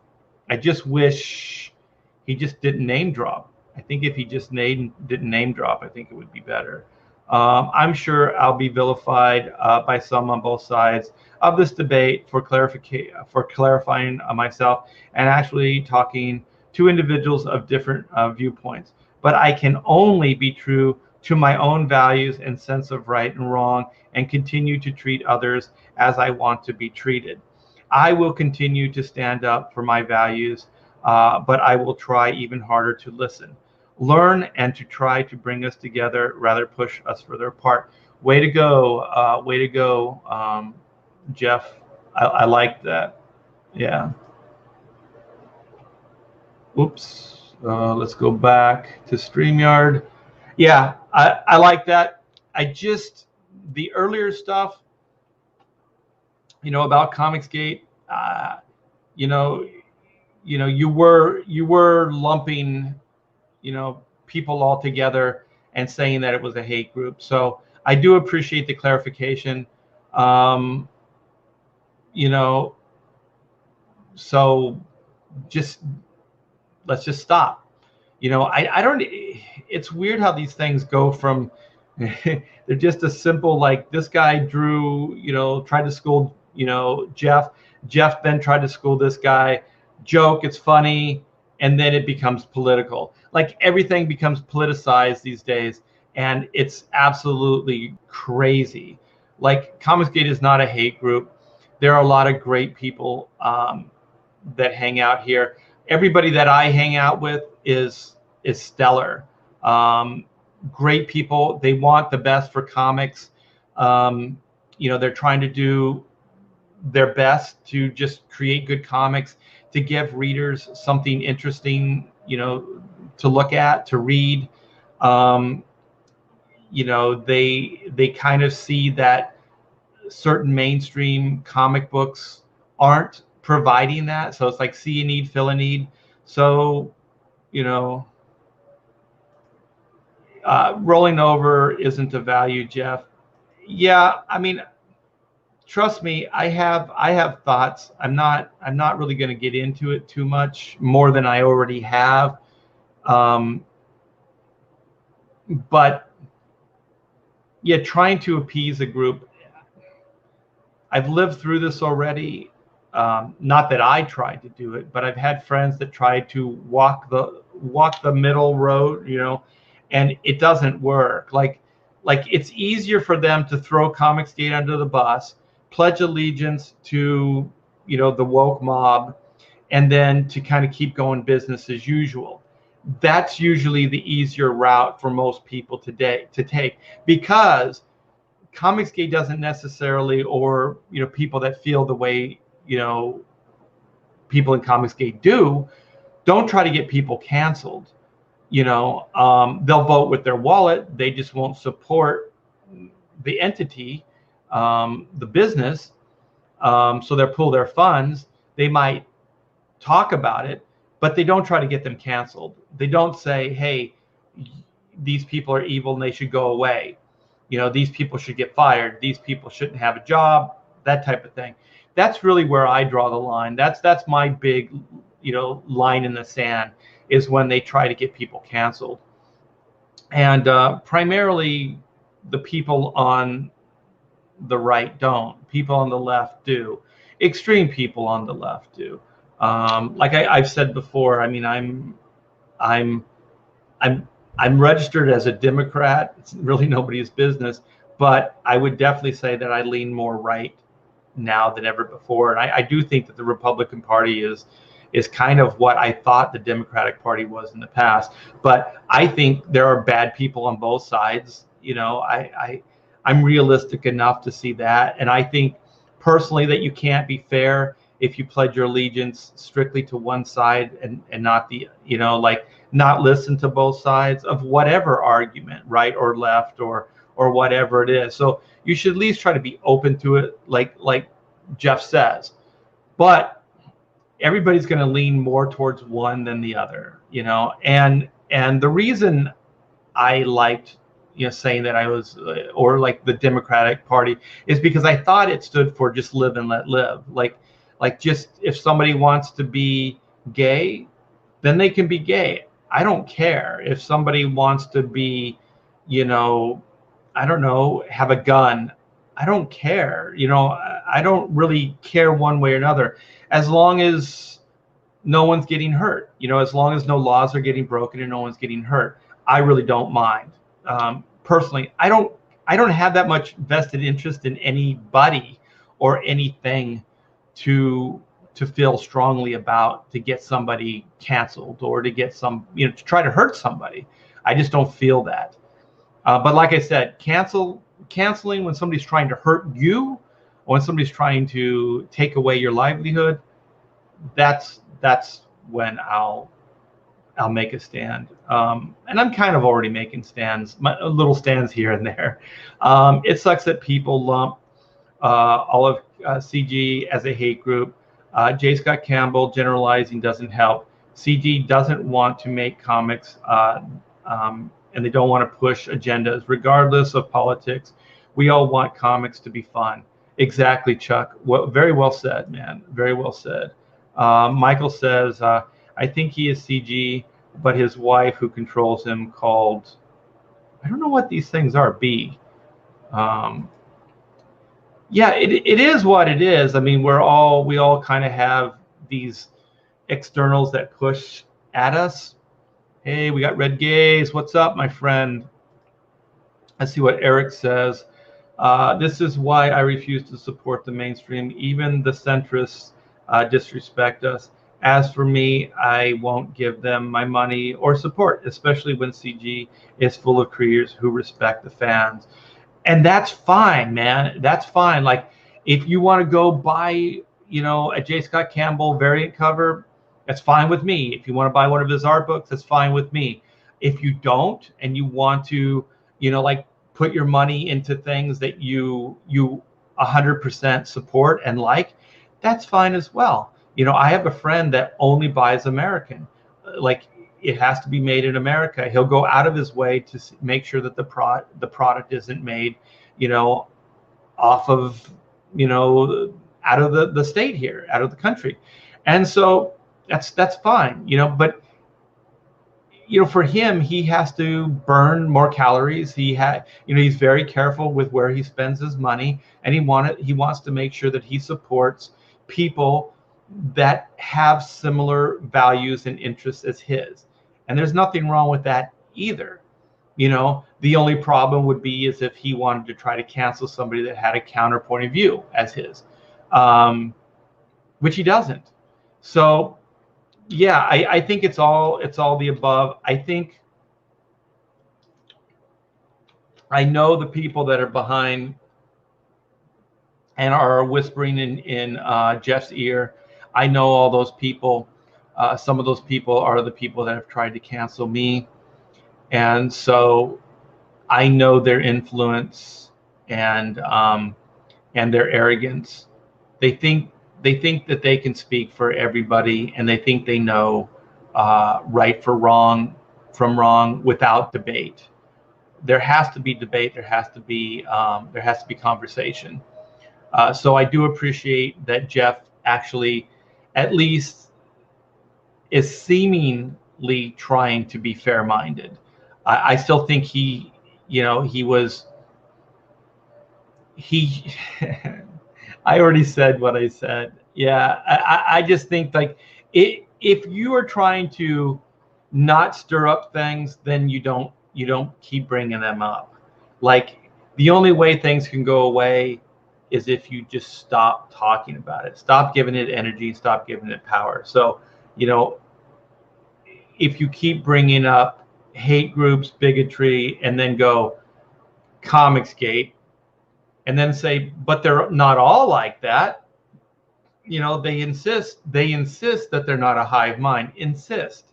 I just wish he just didn't name drop. I think if he just didn't name drop, I think it would be better. I'm sure I'll be vilified by some on both sides of this debate for clarifying myself and actually talking to individuals of different viewpoints. But I can only be true to my own values and sense of right and wrong and continue to treat others as I want to be treated. I will continue to stand up for my values, but I will try even harder to listen, learn, and to try to bring us together rather push us further apart. Way to go, Jeff. I like that. Yeah. Oops. Let's go back to StreamYard. Yeah, I like that. The earlier stuff, about Comicsgate, you were lumping, people all together and saying that it was a hate group. So I do appreciate the clarification. So let's just stop. I don't. It's weird how these things go from they're just a simple, like, this guy Drew, tried to school, Jeff. Jeff then tried to school this guy. Joke, it's funny, and then it becomes political. Like, everything becomes politicized these days, and it's absolutely crazy. Like, Comicsgate is not a hate group. There are a lot of great people that hang out here. Everybody that I hang out with is stellar. Great people. They want the best for comics. They're trying to do their best to just create good comics, to give readers something interesting, to look at, to read. They kind of see that certain mainstream comic books aren't providing that. So it's like, see a need, fill a need. So, rolling over isn't a value, Jeff. Yeah, I mean, trust me, I have thoughts. I'm not really going to get into it too much more than I already have. But yeah, trying to appease a group. I've lived through this already. Not that I tried to do it, but I've had friends that tried to walk the middle road, and it doesn't work. Like it's easier for them to throw Comicsgate under the bus, pledge allegiance to, the woke mob, and then to kind of keep going business as usual. That's usually the easier route for most people today to take, because Comicsgate doesn't necessarily, or people that feel the way people in Comicsgate don't try to get people canceled. They'll vote with their wallet. They just won't support the entity, the business. So they'll pull their funds. They might talk about it, but they don't try to get them canceled. They don't say, hey, these people are evil and they should go away. These people should get fired. These people shouldn't have a job, that type of thing. That's really where I draw the line. That's my big, line in the sand, is when they try to get people canceled. And primarily the people on the right don't. People on the left do. Extreme people on the left do. Like I've said before, I mean, I'm registered as a Democrat. It's really nobody's business, but I would definitely say that I lean more right now than ever before. And I do think that the Republican Party is kind of what I thought the Democratic Party was in the past. But I think there are bad people on both sides. You know, I'm realistic enough to see that. And I think personally that you can't be fair if you pledge your allegiance strictly to one side and not the, you know, like not listen to both sides of whatever argument, right or left or whatever it is. So you should at least try to be open to it, like Jeff says. But everybody's going to lean more towards one than the other, you know. And the reason I liked, you know, saying that I was or like the Democratic Party is because I thought it stood for just live and let live. Like just if somebody wants to be gay, then they can be gay. I don't care if somebody wants to be, you know, I don't know, have a gun. I don't care. You know, I don't really care one way or another, as long as no one's getting hurt. You know, as long as no laws are getting broken and no one's getting hurt, I really don't mind. Personally, I don't have that much vested interest in anybody or anything to feel strongly about to get somebody canceled or to get some, you know, to try to hurt somebody. I just don't feel that. But like I said, canceling when somebody's trying to hurt you or when somebody's trying to take away your livelihood, that's when I'll make a stand. And I'm kind of already making stands, little stands here and there. It sucks that people lump all of CG as a hate group. J Scott Campbell, generalizing doesn't help. CG doesn't want to make comics and they don't want to push agendas regardless of politics. We all want comics to be fun. Exactly, Chuck. Very well said, man. Very well said. Michael says, I think he is CG, but his wife who controls him called, I don't know what these things are, B. Yeah, it is what it is. I mean, we all kind of have these externals that push at us. Hey, we got Red Gaze. What's up, my friend? Let's see what Eric says. This is why I refuse to support the mainstream. Even the centrists disrespect us. As for me, I won't give them my money or support, especially when CG is full of creators who respect the fans. And that's fine, man. That's fine. Like, if you want to go buy, you know, a J Scott Campbell variant cover, that's fine with me. If you want to buy one of his art books, that's fine with me. If you don't, and you want to, you know, like put your money into things that you 100% support and like, that's fine as well. You know, I have a friend that only buys American. Like, it has to be made in America. He'll go out of his way to make sure that the product isn't made, you know, off of, you know, out of the state here, out of the country. And so that's fine, you know. But, you know, for him, he has to burn more calories. You know, he's very careful with where he spends his money, and he wants to make sure that he supports people that have similar values and interests as his. And there's nothing wrong with that either. You know, the only problem would be is if he wanted to try to cancel somebody that had a counterpoint of view as his, which he doesn't. So yeah, I think it's all the above. I know the people that are behind and are whispering in Jeff's ear. I know all those people. Some of those people are the people that have tried to cancel me. And so I know their influence and their arrogance. They think that they can speak for everybody, and they think they know right from wrong without debate. There has to be debate. There has to be conversation. So I do appreciate that Jeff actually, at least, is seemingly trying to be fair-minded. I still think he was. I already said what I said. Yeah, I just think, like, if you are trying to not stir up things, then you don't keep bringing them up. Like, The only way things can go away is if you just stop talking about it, stop giving it energy, stop giving it power. So, you know, if you keep bringing up hate groups, bigotry, and then go Comicsgate, and then say, but they're not all like that. You know, they insist that they're not a hive mind. Insist.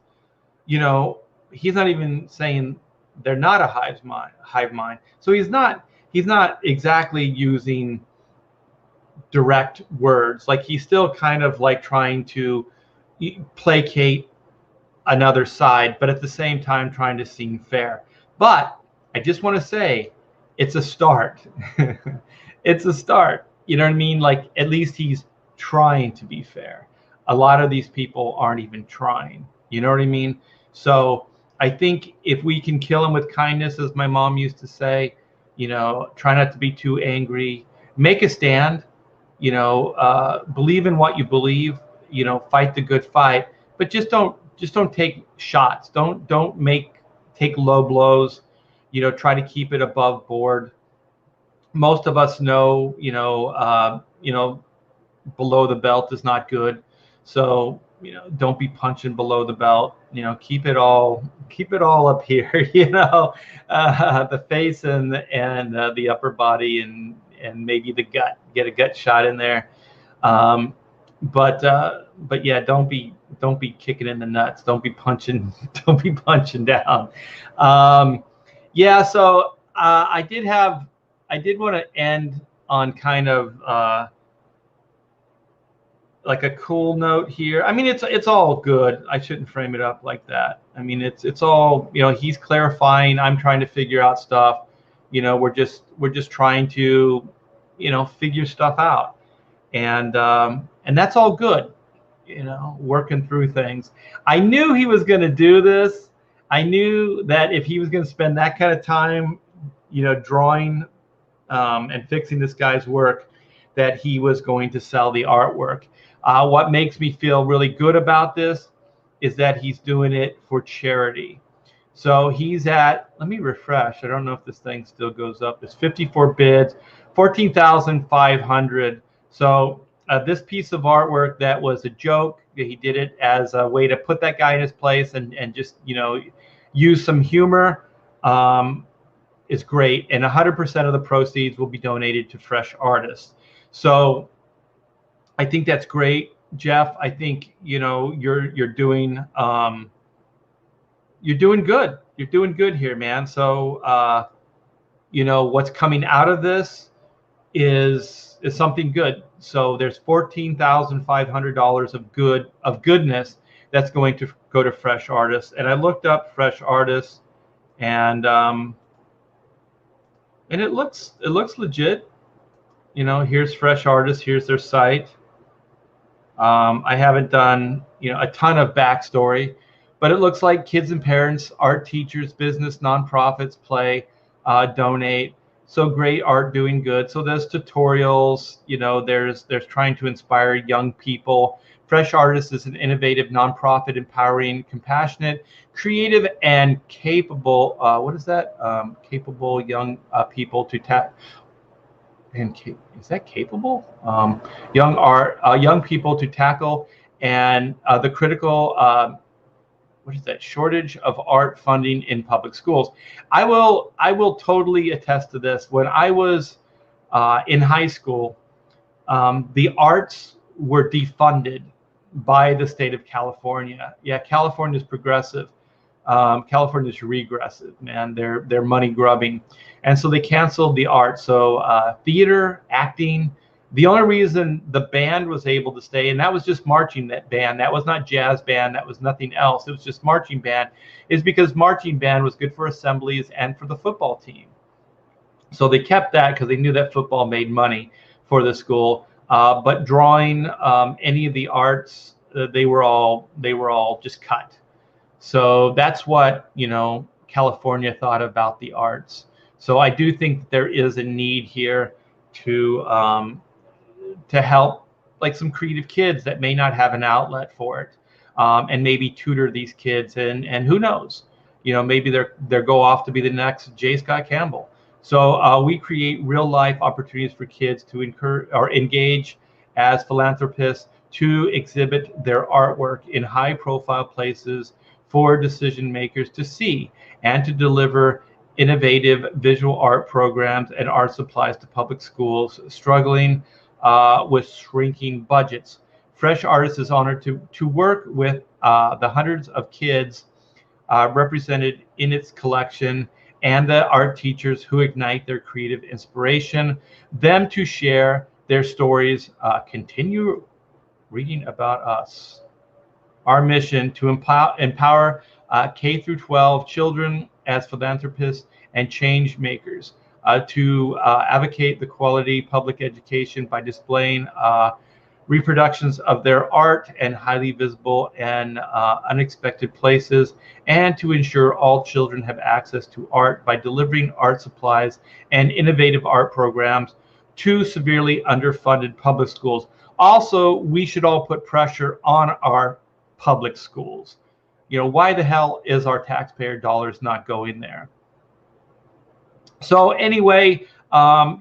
You know, he's not even saying they're not a hive mind. So he's not exactly using direct words. Like, he's still kind of like trying to placate another side, but at the same time trying to seem fair. But I just want to say, it's a start. It's a start. You know what I mean? Like, at least he's trying to be fair. A lot of these people aren't even trying. You know what I mean? So I think if we can kill him with kindness, as my mom used to say, you know, try not to be too angry, make a stand, you know, believe in what you believe, you know, fight the good fight, but just don't take shots. Don't take low blows, you know, try to keep it above board. Most of us know, you know, below the belt is not good. So, you know, don't be punching below the belt. You know, keep it all up here. You know, the face and the upper body and maybe the gut. Get a gut shot in there. But yeah, don't be kicking in the nuts. Don't be punching. Don't be punching down. Yeah. So I did want to end on kind of like a cool note here. I mean, it's all good. I shouldn't frame it up like that. I mean, it's all, you know, he's clarifying. I'm trying to figure out stuff. You know, we're just trying to, you know, figure stuff out, and that's all good. You know, working through things. I knew he was going to do this. I knew that if he was going to spend that kind of time, you know, drawing and fixing this guy's work, that he was going to sell the artwork. What makes me feel really good about this is that he's doing it for charity. So he's at, let me refresh. I don't know if this thing still goes up. It's 54 bids, 14,500. So this piece of artwork that was a joke, he did it as a way to put that guy in his place and just, you know, use some humor. Is great, and 100% of the proceeds will be donated to fresh artists. So I think that's great, Jeff. I think, you know, you're doing good. You're doing good here, man. So you know, what's coming out of this is something good. So there's $14,500 of goodness that's going to go to fresh artists. And I looked up fresh artists, and it looks legit. You know, here's fresh artists. Here's their site. I haven't done, you know, a ton of backstory, but it looks like kids and parents, art teachers, business, nonprofits play, donate. So great art doing good. So there's tutorials. You know, there's trying to inspire young people. Fresh Artists is an innovative nonprofit empowering compassionate, creative, and capable. What is that? Capable young people to tap. And is that capable? Young people to tackle and the critical. What is that? Shortage of art funding in public schools. I will totally attest to this. When I was in high school, the arts were defunded by the state of California. Yeah, California is progressive. California is regressive, man. They're money grubbing, and so they canceled the art. So theater, acting. The only reason the band was able to stay, and that was just marching band. That was not jazz band. That was nothing else. It was just marching band. Is because marching band was good for assemblies and for the football team. So they kept that because they knew that football made money for the school. But drawing, any of the arts, they were all just cut. So that's what, you know, California thought about the arts. So I do think there is a need here to help, like, some creative kids that may not have an outlet for it, and maybe tutor these kids, and who knows, you know, maybe they're go off to be the next J Scott Campbell. So we create real life opportunities for kids to engage as philanthropists, to exhibit their artwork in high profile places for decision makers to see, and to deliver innovative visual art programs and art supplies to public schools struggling with shrinking budgets. Fresh Artists is honored to work with the hundreds of kids represented in its collection, and the art teachers who ignite their creative inspiration, them to share their stories. Continue reading about us. Our mission to empower K through 12 children as philanthropists and change makers, to advocate the quality public education by displaying reproductions of their art in highly visible and unexpected places, and to ensure all children have access to art by delivering art supplies and innovative art programs to severely underfunded public schools. Also, we should all put pressure on our public schools. You know, why the hell is our taxpayer dollars not going there? So anyway,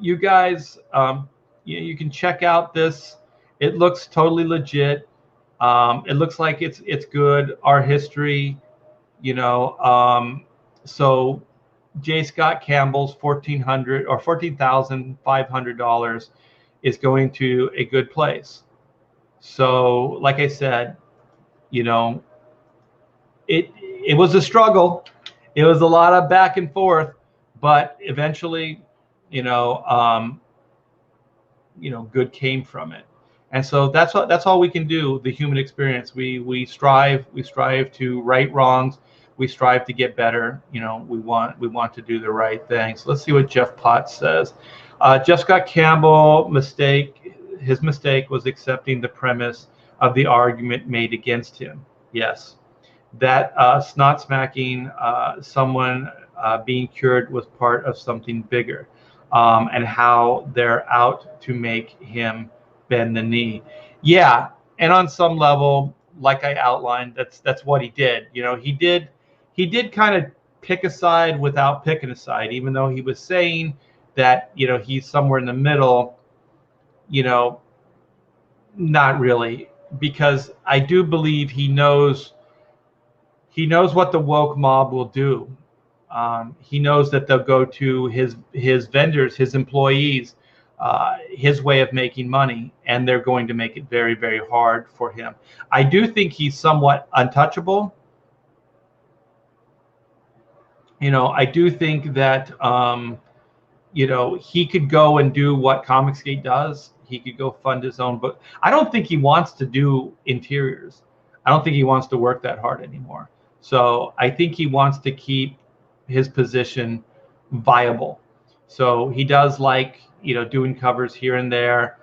you guys, you can check out this. It looks totally legit. It looks like it's good. Our history, you know. So J Scott Campbell's $14,500 is going to a good place. So, like I said, you know, it was a struggle. It was a lot of back and forth, but eventually, you know, good came from it. And so that's all we can do. The human experience. We strive to right wrongs. We strive to get better. You know, we want to do the right thing. So let's see what Jeff Potts says. J Scott Campbell his mistake was accepting the premise of the argument made against him. Yes, that snot smacking someone being cured was part of something bigger, and how they're out to make him bend the knee. Yeah, and on some level, like I outlined, that's what he did. You know, he did kind of pick a side without picking a side, even though he was saying that, you know, he's somewhere in the middle. You know, not really, because I do believe he knows what the woke mob will do. He knows that they'll go to his vendors, his employees, his way of making money, and they're going to make it very, very hard for him. I do think he's somewhat untouchable. You know, I do think that, you know, he could go and do what Comicsgate does. He could go fund his own book. I don't think he wants to do interiors. I don't think he wants to work that hard anymore. So I think he wants to keep his position viable. So he does like, you know, doing covers here and there.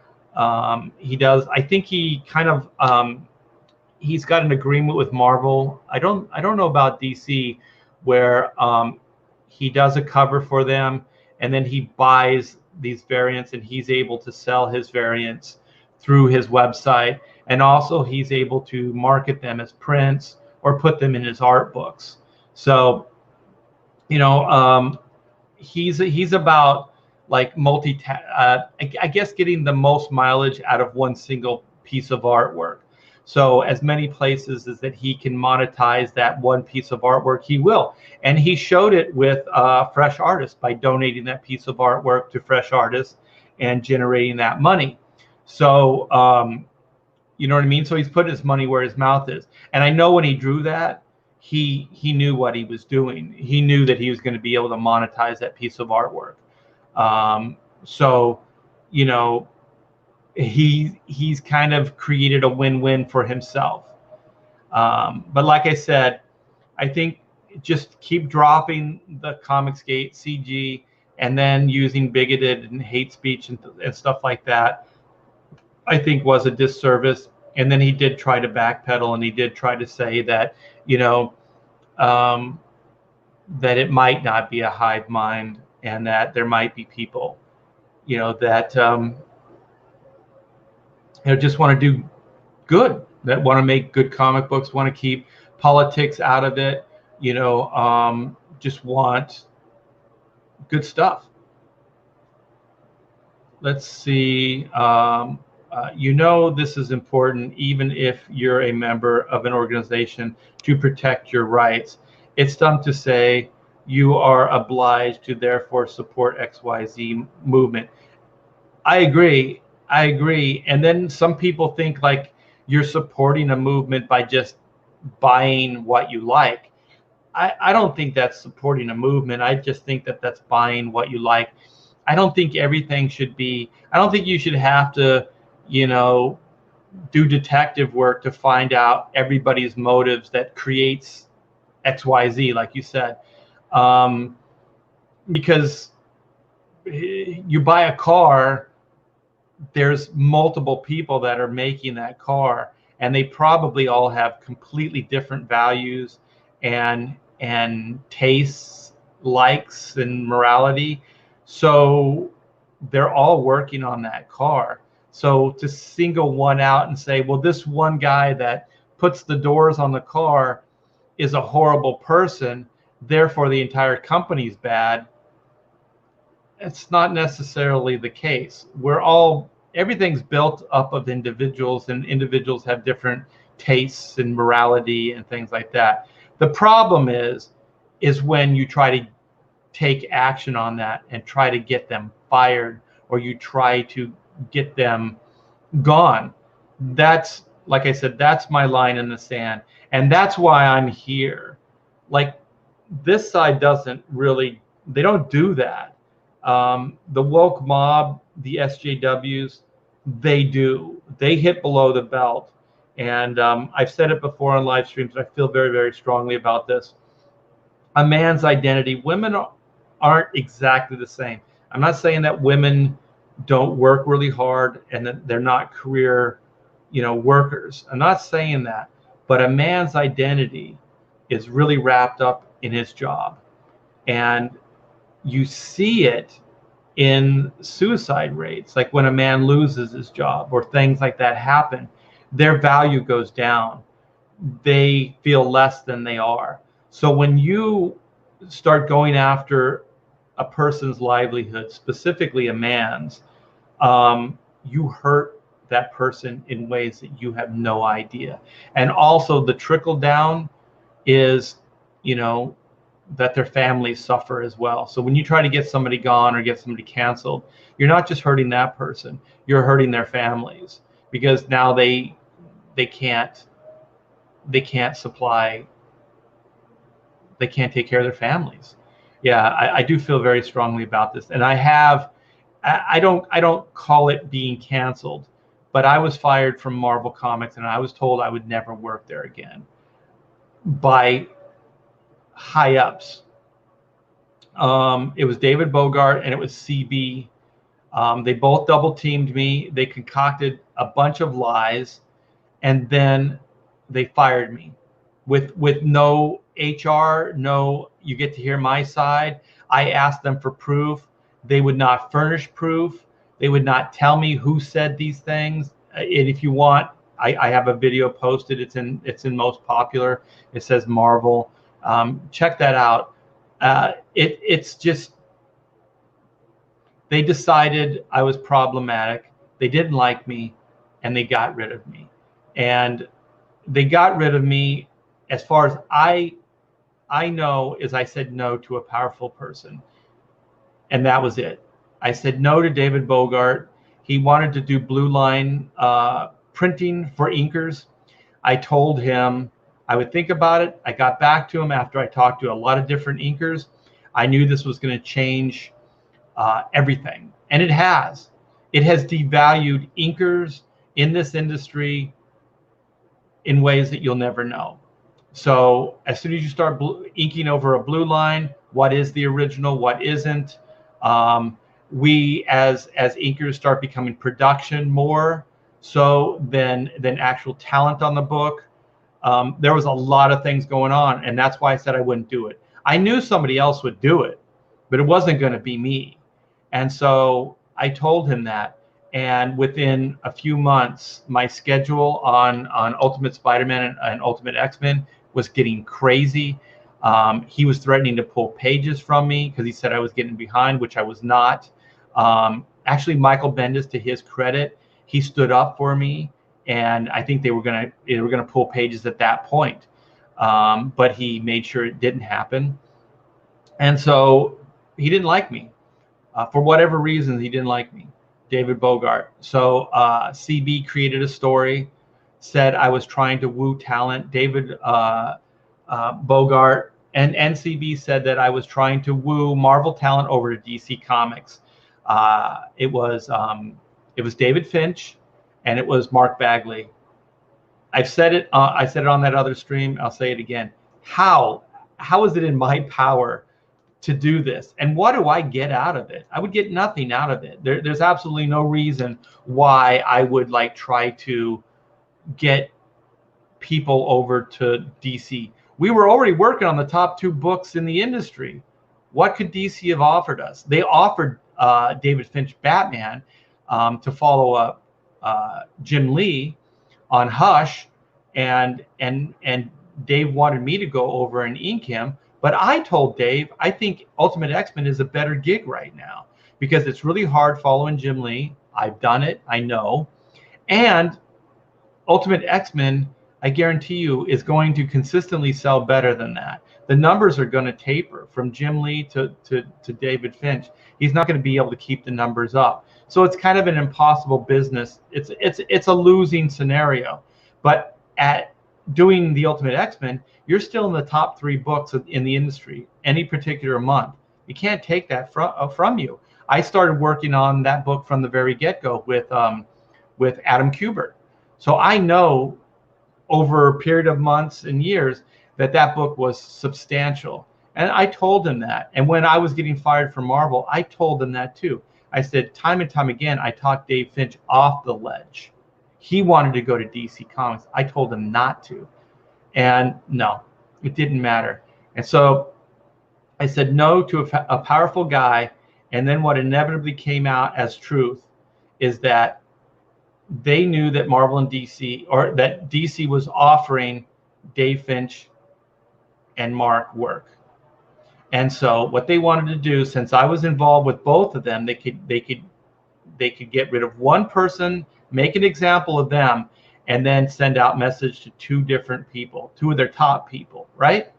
He does. I think he kind of he's got an agreement with Marvel. I don't know about DC, where he does a cover for them, and then he buys these variants, and he's able to sell his variants through his website, and also he's able to market them as prints or put them in his art books. So, you know, he's about like I guess getting the most mileage out of one single piece of artwork. So as many places as that he can monetize that one piece of artwork, he will. And he showed it with Fresh Artists by donating that piece of artwork to Fresh Artists and generating that money. So, you know what I mean? So he's put his money where his mouth is. And I know when he drew that, he knew what he was doing. He knew that he was going to be able to monetize that piece of artwork. So, you know, he's kind of created a win-win for himself. But like I said, I think just keep dropping the Comicsgate CG and then using bigoted and hate speech and stuff like that, I think was a disservice. And then he did try to backpedal, and he did try to say that, you know, that it might not be a hive mind, and that there might be people, you know, that you know, just want to do good, that want to make good comic books, want to keep politics out of it, you know, just want good stuff. let's see. You know this is important even if you're a member of an organization to protect your rights. It's dumb to say you are obliged to therefore support XYZ movement. I agree. I agree. And then some people think like you're supporting a movement by just buying what you like. I don't think that's supporting a movement. I just think that that's buying what you like. I don't think everything should be, I don't think you should have to, you know, do detective work to find out everybody's motives that creates XYZ, like you said. Um, because you buy a car, there's multiple people that are making that car, and they probably all have completely different values and tastes, likes, and morality. So they're all working on that car. So to single one out and say, well, this one guy that puts the doors on the car is a horrible person, therefore the entire company's bad, it's not necessarily the case. We're all, everything's built up of individuals, and individuals have different tastes and morality and things like that. The problem is when you try to take action on that and try to get them fired, or you try to get them gone. That's, like I said, that's my line in the sand. And that's why I'm here. Like, this side doesn't really, they don't do that. The woke mob, the SJWs, they do. They hit below the belt. And I've said it before on live streams, and I feel very, very strongly about this. A man's identity, women aren't exactly the same. I'm not saying that women don't work really hard and that they're not career, workers. I'm not saying that. But a man's identity is really wrapped up in his job. And you see it in suicide rates, like when a man loses his job or things like that happen, their value goes down. They feel less than they are. So when you start going after a person's livelihood, specifically a man's, you hurt that person in ways that you have no idea. And also the trickle down is, that their families suffer as well. So when you try to get somebody gone or get somebody canceled, you're not just hurting that person, you're hurting their families, because now they can't supply, they can't take care of their families. Yeah, I do feel very strongly about this. And I don't call it being canceled, but I was fired from Marvel Comics and I was told I would never work there again by high ups. It was David Bogart and it was CB. They both double teamed me. They concocted a bunch of lies, and then they fired me with no HR, no, you get to hear my side. I asked them for proof. They would not furnish proof. They would not tell me who said these things. And if you want, I have a video posted. It's in Most Popular. It says Marvel. Check that out. It's just, they decided I was problematic. They didn't like me, and they got rid of me. And they got rid of me, as far as I know, is I said no to a powerful person. And that was it. I said no to David Bogart. He wanted to do blue line printing for inkers. I told him I would think about it. I got back to him after I talked to a lot of different inkers. I knew this was going to change everything. And it has. It has devalued inkers in this industry in ways that you'll never know. So as soon as you start inking over a blue line, what is the original, what isn't? We as inkers start becoming production more so than actual talent on the book. There was a lot of things going on, and that's why I said I wouldn't do it. I knew somebody else would do it, but it wasn't going to be me. And so I told him that. And within a few months, my schedule on Ultimate Spider-Man and Ultimate X-Men was getting crazy. He was threatening to pull pages from me because he said I was getting behind, which I was not. Actually, Michael Bendis, to his credit, he stood up for me, and I think they were gonna pull pages at that point, but he made sure it didn't happen, and so he didn't like me for whatever reason. He didn't like me, David Bogart. So CB created a story, said I was trying to woo talent. David Bogart and NCB said that I was trying to woo Marvel talent over to DC Comics. It was David Finch, and it was Mark Bagley. I've said it. I said it on that other stream. I'll say it again. How is it in my power to do this, and what do I get out of it? I would get nothing out of it. There's absolutely no reason why I would like try to get people over to DC. We were already working on the top 2 books in the industry. What could DC have offered us? They offered David Finch Batman to follow up Jim Lee on Hush, and Dave wanted me to go over and ink him. But I told Dave, I think Ultimate X-Men is a better gig right now because it's really hard following Jim Lee. I've done it, I know. And Ultimate X-Men, I guarantee you, is going to consistently sell better than that. The numbers are going to taper from Jim Lee to David Finch. He's not going to be able to keep the numbers up. So it's kind of an impossible business. It's a losing scenario. But at doing the Ultimate X-Men, you're still in the top 3 books in the industry any particular month. You can't take that from you. I started working on that book from the very get-go with Adam Kubert. So I know over a period of months and years that book was substantial. And I told him that. And when I was getting fired from Marvel, I told him that too. I said time and time again, I talked Dave Finch off the ledge. He wanted to go to DC Comics. I told him not to. And no, it didn't matter. And so I said no to a powerful guy. And then what inevitably came out as truth is that they knew that Marvel and DC, or that DC was offering Dave Finch and Mark work. And so what they wanted to do, since I was involved with both of them, they could get rid of one person, make an example of them, and then send out message to 2 different people, 2 of their top people, right?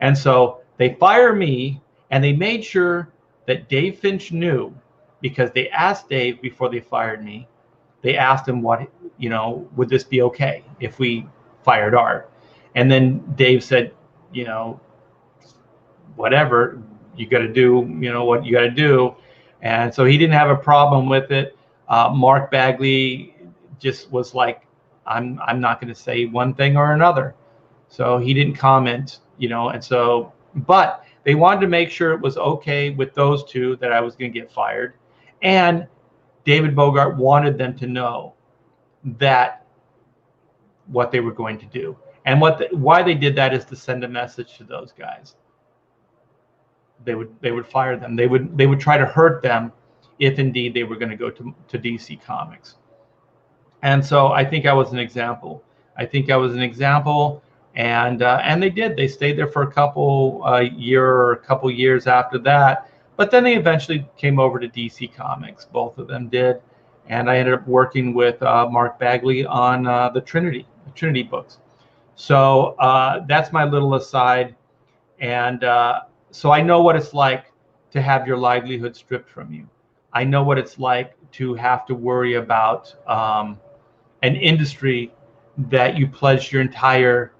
And so they fire me, and they made sure that Dave Finch knew, because they asked Dave before they fired me. They asked him, what, would this be okay if we fired Art? And then Dave said, whatever, you got to do, what you got to do. And so he didn't have a problem with it. Mark Bagley just was like, I'm not going to say one thing or another. So he didn't comment, and so, but they wanted to make sure it was okay with those 2 that I was going to get fired. And David Bogart wanted them to know that what they were going to do. And why they did that is to send a message to those guys. They would fire them. They would try to hurt them if indeed they were going to go to DC Comics. And so I think I was an example. And they did. They stayed there for a couple years after that. But then they eventually came over to DC Comics. Both of them did. And I ended up working with Mark Bagley on the Trinity books. So that's my little aside. And so I know what it's like to have your livelihood stripped from you. I know what it's like to have to worry about an industry that you pledged your entire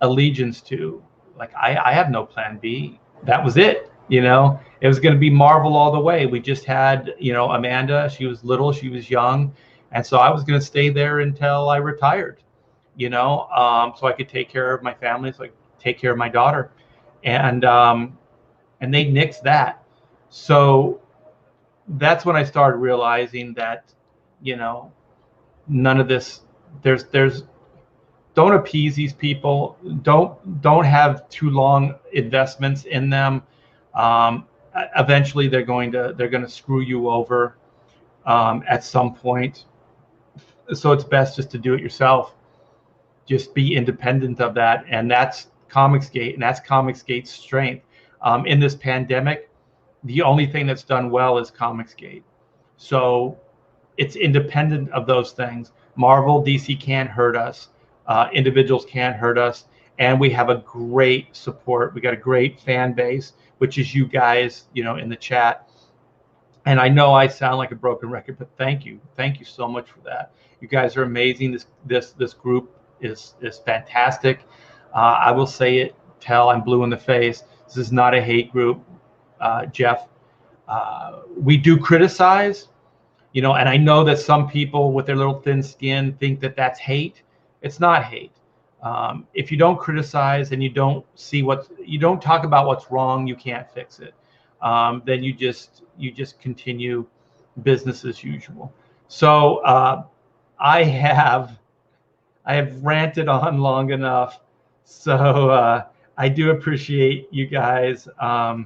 allegiance to. Like I have no plan B. That was it. It was going to be Marvel all the way. We just had, Amanda. She was little, she was young, and so I was going to stay there until I retired. So I could take care of my family, so I could take care of my daughter, and they nixed that. So that's when I started realizing that, none of this. There's don't appease these people. Don't have too long investments in them. Eventually they're going to screw you over at some point. So it's best just to do it yourself. Just be independent of that, and that's Comicsgate, and that's Comicsgate's strength. In this pandemic, the only thing that's done well is Comicsgate. So it's independent of those things. Marvel, DC can't hurt us. Individuals can't hurt us. And we have a great support. We got a great fan base, which is you guys, in the chat. And I know I sound like a broken record, but thank you so much for that. You guys are amazing. This group is fantastic. I will say it till I'm blue in the face. This is not a hate group, Jeff. We do criticize, and I know that some people with their little thin skin think that that's hate. It's not hate. If you don't criticize and you don't talk about what's wrong, you can't fix it. Then you just continue business as usual. So I have ranted on long enough. So I do appreciate you guys. I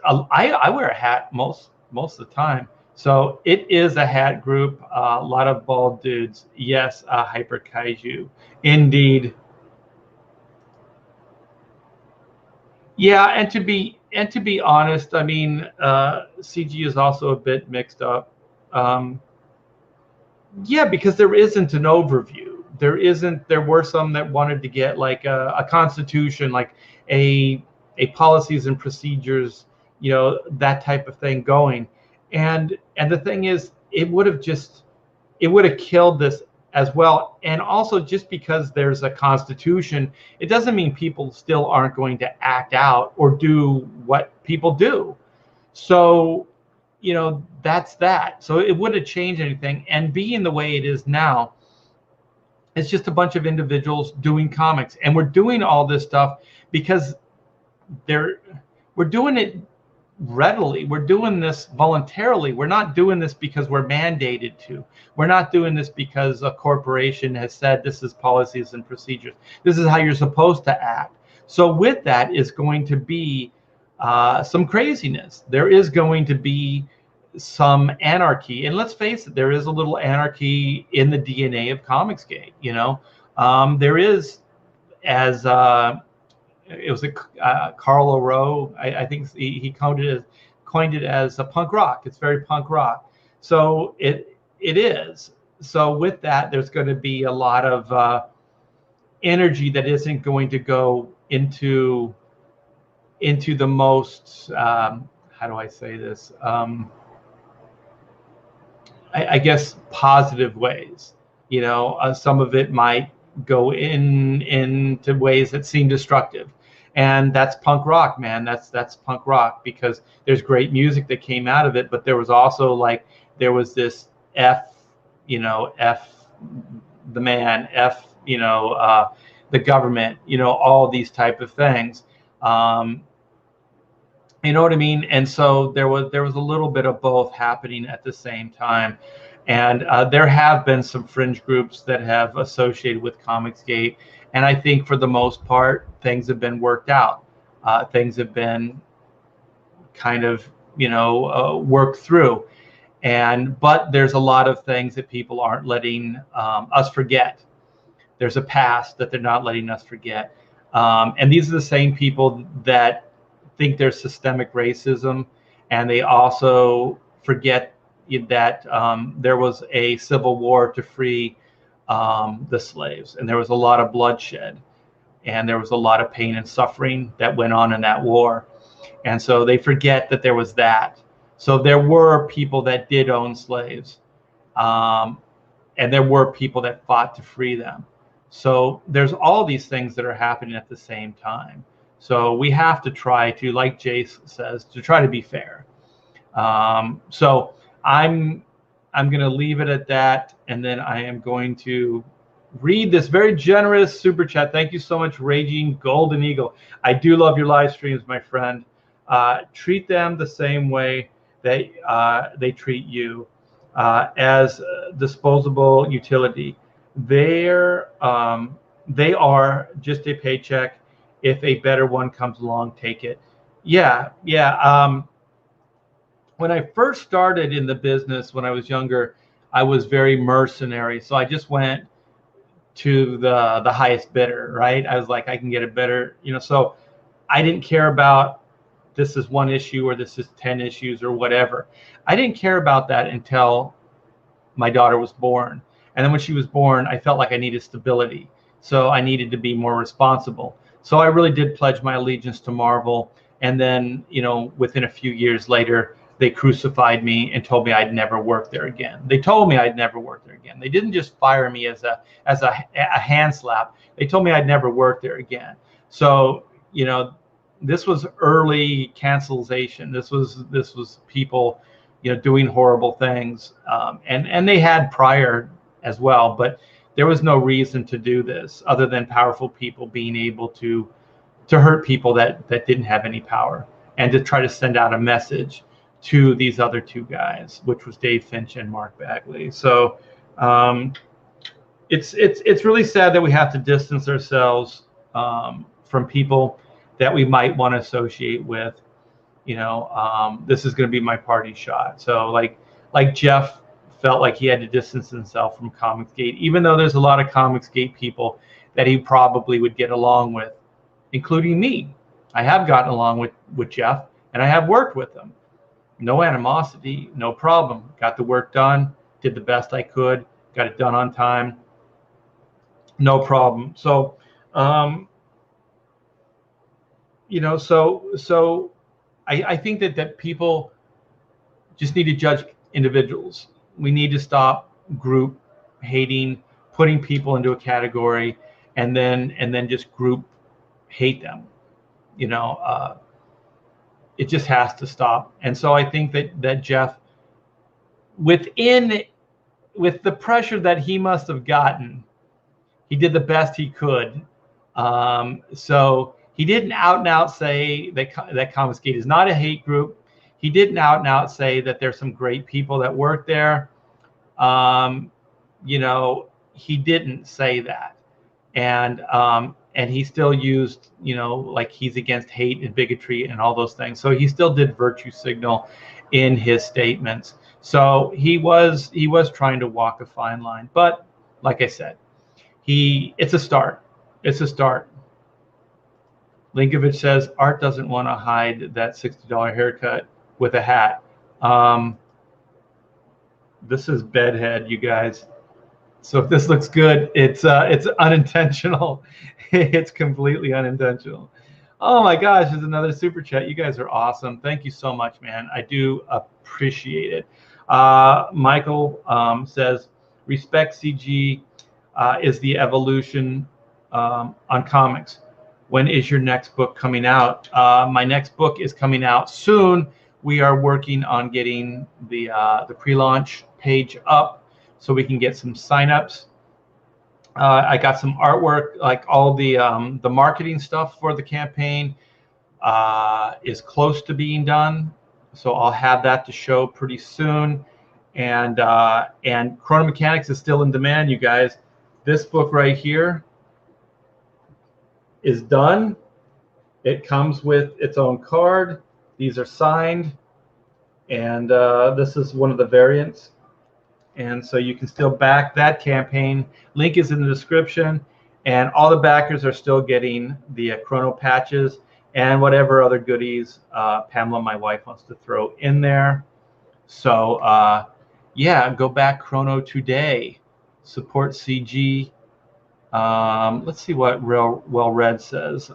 wear a hat most of the time. So it is a hat group. A lot of bald dudes. Yes, hyper kaiju. Indeed. Yeah, and to be honest, I mean, CG is also a bit mixed up. Yeah, because there isn't an overview. There were some that wanted to get like a constitution, like a policies and procedures, that type of thing going. And the thing is, it would have killed this as well. And also, just because there's a constitution, it doesn't mean people still aren't going to act out or do what people do. So, that's that. So it wouldn't change anything. And being the way it is now, it's just a bunch of individuals doing comics. And we're doing all this stuff because we're doing it readily. We're doing this voluntarily. We're not doing this because we're mandated to. We're not doing this because a corporation has said this is policies and procedures. This is how you're supposed to act. So with that is going to be some craziness. There is going to be some anarchy. And let's face it, there is a little anarchy in the DNA of Comicsgate. There is, as it was Carl O'Rowe, I think he coined it as a punk rock. It's very punk rock. So it is. So with that, there's going to be a lot of energy that isn't going to go into the most, how do I say this? I guess positive ways. Some of it might go into ways that seem destructive. And that's punk rock, man. That's punk rock, because there's great music that came out of it, but there was also there was this F the man, F, the government, all these type of things. You know what I mean? And so there was a little bit of both happening at the same time. And there have been some fringe groups that have associated with Comicsgate. And I think for the most part, things have been worked out. Things have been kind of, worked through. But there's a lot of things that people aren't letting us forget. There's a past that they're not letting us forget. And these are the same people that think there's systemic racism, and they also forget that there was a civil war to free the slaves, and there was a lot of bloodshed, and there was a lot of pain and suffering that went on in that war. And so they forget that there was that. So there were people that did own slaves, and there were people that fought to free them. So there's all these things that are happening at the same time. So we have to try to, like Jace says, to try to be fair. So I'm going to leave it at that, and then I am going to read this very generous super chat. Thank you so much, Raging Golden Eagle. I do love your live streams, my friend. Treat them the same way they treat you, as disposable utility. They are just a paycheck. If a better one comes along, take it. Yeah. When I first started in the business, when I was younger, I was very mercenary. So I just went to the highest bidder, right? I was like, I can get a better, so I didn't care about this is one issue or this is 10 issues or whatever. I didn't care about that until my daughter was born. And then when she was born, I felt like I needed stability. So I needed to be more responsible. So I really did pledge my allegiance to Marvel. And then, you know, within a few years later, they crucified me and told me I'd never work there again. They told me I'd never work there again. They didn't just fire me as a hand slap. They told me I'd never work there again. So, you know, this was early cancelization. This was people, you know, doing horrible things, and they had prior as well. But there was no reason to do this other than powerful people being able to hurt people that didn't have any power, and to try to send out a message to these other two guys, which was Dave Finch and Mark Bagley. So it's really sad that we have to distance ourselves from people that we might want to associate with. You know, this is going to be my party shot. So like Jeff felt like he had to distance himself from Comicsgate, even though there's a lot of Comicsgate people that he probably would get along with, including me. I have gotten along with Jeff, and I have worked with him. No animosity, no problem. Got the work done, did the best I could, got it done on time, no problem. So, you know, so I think that people just need to judge individuals. We need to stop group hating, putting people into a category, and then just group hate them. You know, it just has to stop. And so I think that Jeff, with the pressure that he must have gotten, he did the best he could. So he didn't out and out say that Comicsgate is not a hate group. He didn't out and out say that there's some great people that work there. You know, he didn't say that. And he still used, you know, like he's against hate and bigotry and all those things. So he still did virtue signal in his statements. So he was trying to walk a fine line. But like I said, it's a start. It's a start. Linkovich says Art doesn't want to hide that $60 haircut with a hat. This is bedhead, you guys. So if this looks good, it's unintentional. It's completely unintentional. Oh my gosh, there's another super chat. You guys are awesome. Thank you so much, man. I do appreciate it. Michael says, respect CG is the evolution on comics. When is your next book coming out? My next book is coming out soon. We are working on getting the pre-launch page up so we can get some signups. I got some artwork, like all the marketing stuff for the campaign is close to being done. So I'll have that to show pretty soon. And Chrono Mechanics is still in demand, you guys. This book right here is done. It comes with its own card. These are signed. And this is one of the variants. And so you can still back that campaign. Link is in the description. And all the backers are still getting the Chrono patches and whatever other goodies Pamela, my wife, wants to throw in there. So, yeah, go back Chrono today. Support CG. Let's see what Real Well Read says.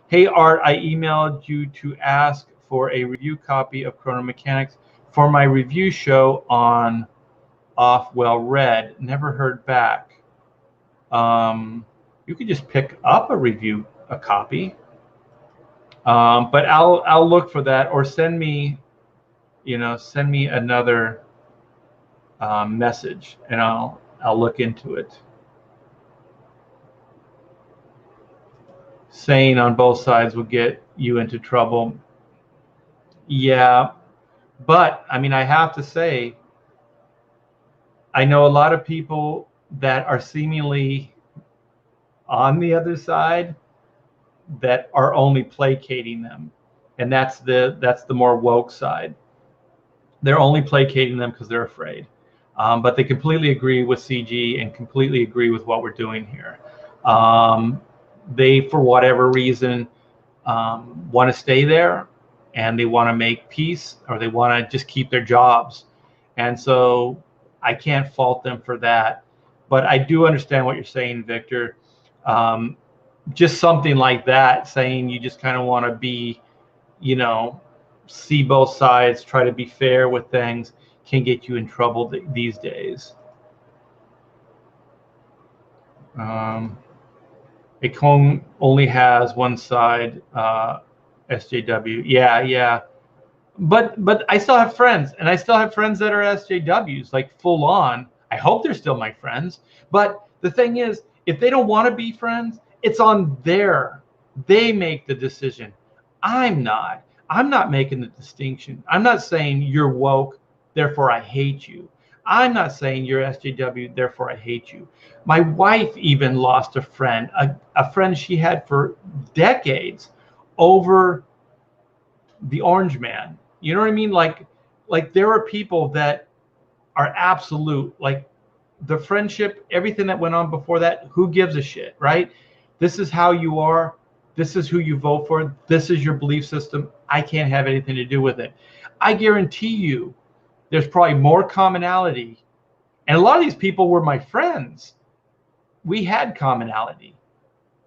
Hey, Art, I emailed you to ask for a review copy of Chrono Mechanics for my review show on Off Well Read. Never heard back. You could just pick up a copy. But I'll look for that, or send me another message, and I'll look into it. Saying on both sides will get you into trouble. Yeah, but I mean, I have to say, I know a lot of people that are seemingly on the other side that are only placating them, and that's the more woke side. They're only placating them because they're afraid, but they completely agree with CG and completely agree with what we're doing here. They, for whatever reason, want to stay there, and they want to make peace, or they want to just keep their jobs. And so I can't fault them for that. But I do understand what you're saying, Victor. Just something like that, saying you just kind of want to be, you know, see both sides, try to be fair with things, can get you in trouble these days. A cone only has one side, SJW. Yeah. But I still have friends, and I still have friends that are SJWs, like full on. I hope they're still my friends. But the thing is, if they don't want to be friends, it's on they make the decision. I'm not making the distinction. I'm not saying you're woke, therefore I hate you. I'm not saying you're SJW, therefore I hate you. My wife even lost a friend, a friend she had for decades, over the orange man. You know what I mean? Like there are people that are absolute, like the friendship, everything that went on before that, who gives a shit, right? This is how you are. This is who you vote for. This is your belief system. I can't have anything to do with it. I guarantee you there's probably more commonality. And a lot of these people were my friends. We had commonality,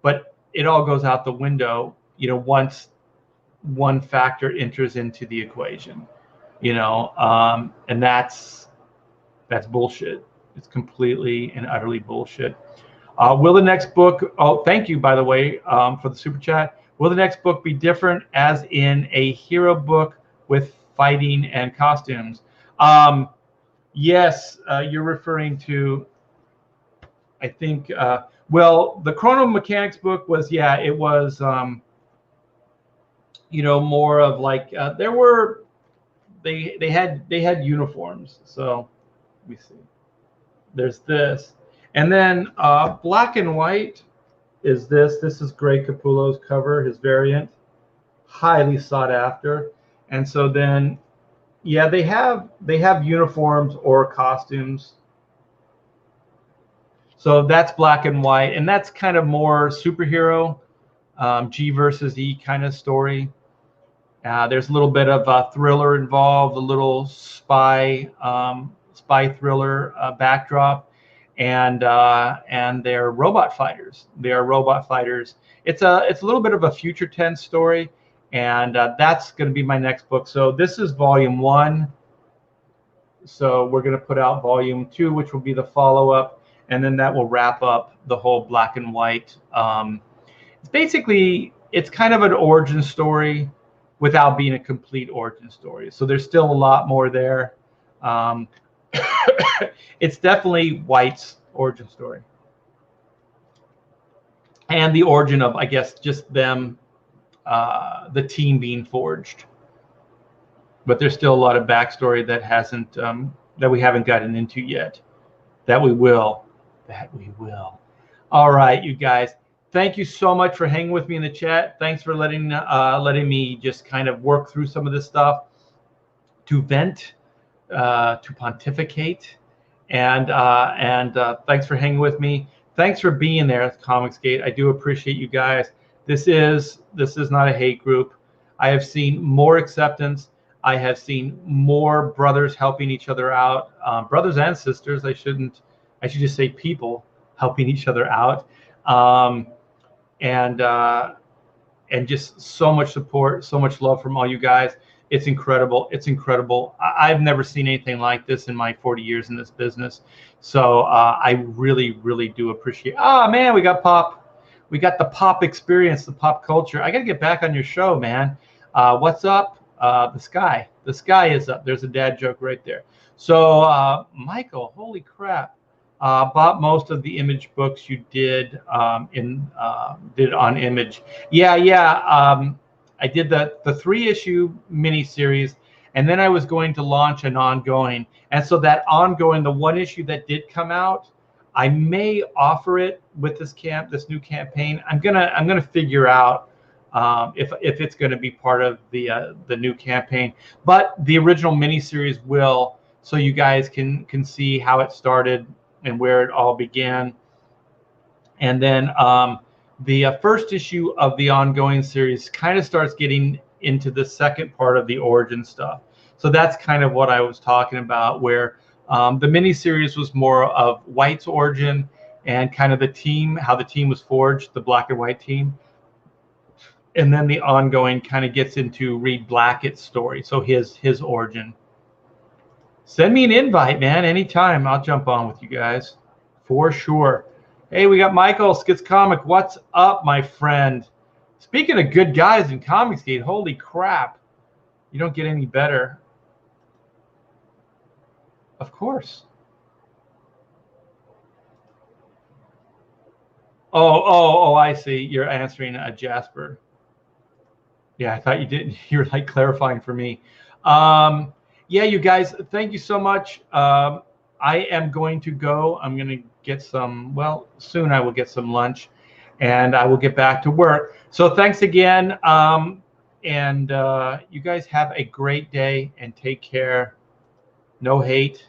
but it all goes out the window, you know, once one factor enters into the equation, you know, and that's bullshit. It's completely and utterly bullshit. Will the next book, oh, thank you, by the way, for the super chat. Will the next book be different, as in a hero book with fighting and costumes? Yes, you're referring to, I think, well, the Chrono Mechanics book was, yeah, it was, you know, more of like, they had uniforms. So let me see. There's this. And then black and white is this. This is Greg Capullo's cover, his variant, highly sought after. And so then, yeah, they have uniforms or costumes. So that's black and white, and that's kind of more superhero, G versus E kind of story. There's a little bit of thriller involved, a little spy thriller backdrop. And they're robot fighters. They are robot fighters. It's a little bit of a future tense story, and that's going to be my next book. So this is volume 1. So we're going to put out volume 2, which will be the follow-up, and then that will wrap up the whole black and white. It's kind of an origin story without being a complete origin story. So there's still a lot more there. It's definitely White's origin story, and the origin of, I guess, just them, the team being forged. But there's still a lot of backstory that hasn't, that we haven't gotten into yet. That we will. All right, you guys. Thank you so much for hanging with me in the chat. Thanks for letting me just kind of work through some of this stuff, to vent, to pontificate, and thanks for hanging with me. Thanks for being there at Comicsgate. I do appreciate you guys. This is not a hate group. I have seen more acceptance. I have seen more brothers helping each other out, brothers and sisters. I should just say people helping each other out, and just so much support, so much love from all you guys. It's incredible. It's incredible. I've never seen anything like this in my 40 years in this business. So I really, really do appreciate. Oh man, we got pop. We got the pop experience, the pop culture. I got to get back on your show, man. What's up? The sky. The sky is up. There's a dad joke right there. So Michael, holy crap. Bought most of the Image books you did did on Image. Yeah. I did the 3-issue miniseries, and then I was going to launch an ongoing. And so that ongoing, the 1 issue that did come out, I may offer it with this new campaign. I'm gonna figure out if it's going to be part of the new campaign. But the original miniseries will, so you guys can see how it started and where it all began. And then the first issue of the ongoing series kind of starts getting into the second part of the origin stuff. So that's kind of what I was talking about, where the miniseries was more of White's origin and kind of the team, how the team was forged, the black and white team. And then the ongoing kind of gets into Reed Blackett's story, so his origin. Send me an invite, man, anytime. I'll jump on with you guys for sure. Hey, we got Michael, Skits Comic. What's up, my friend? Speaking of good guys in Comicsgate, holy crap. You don't get any better. Of course. Oh, I see. You're answering Jasper. Yeah, I thought you didn't. You're like clarifying for me. Yeah, you guys, thank you so much. I am going to go. I'm going to get some, well, soon I will get some lunch and I will get back to work. So thanks again. And you guys have a great day and take care. No hate.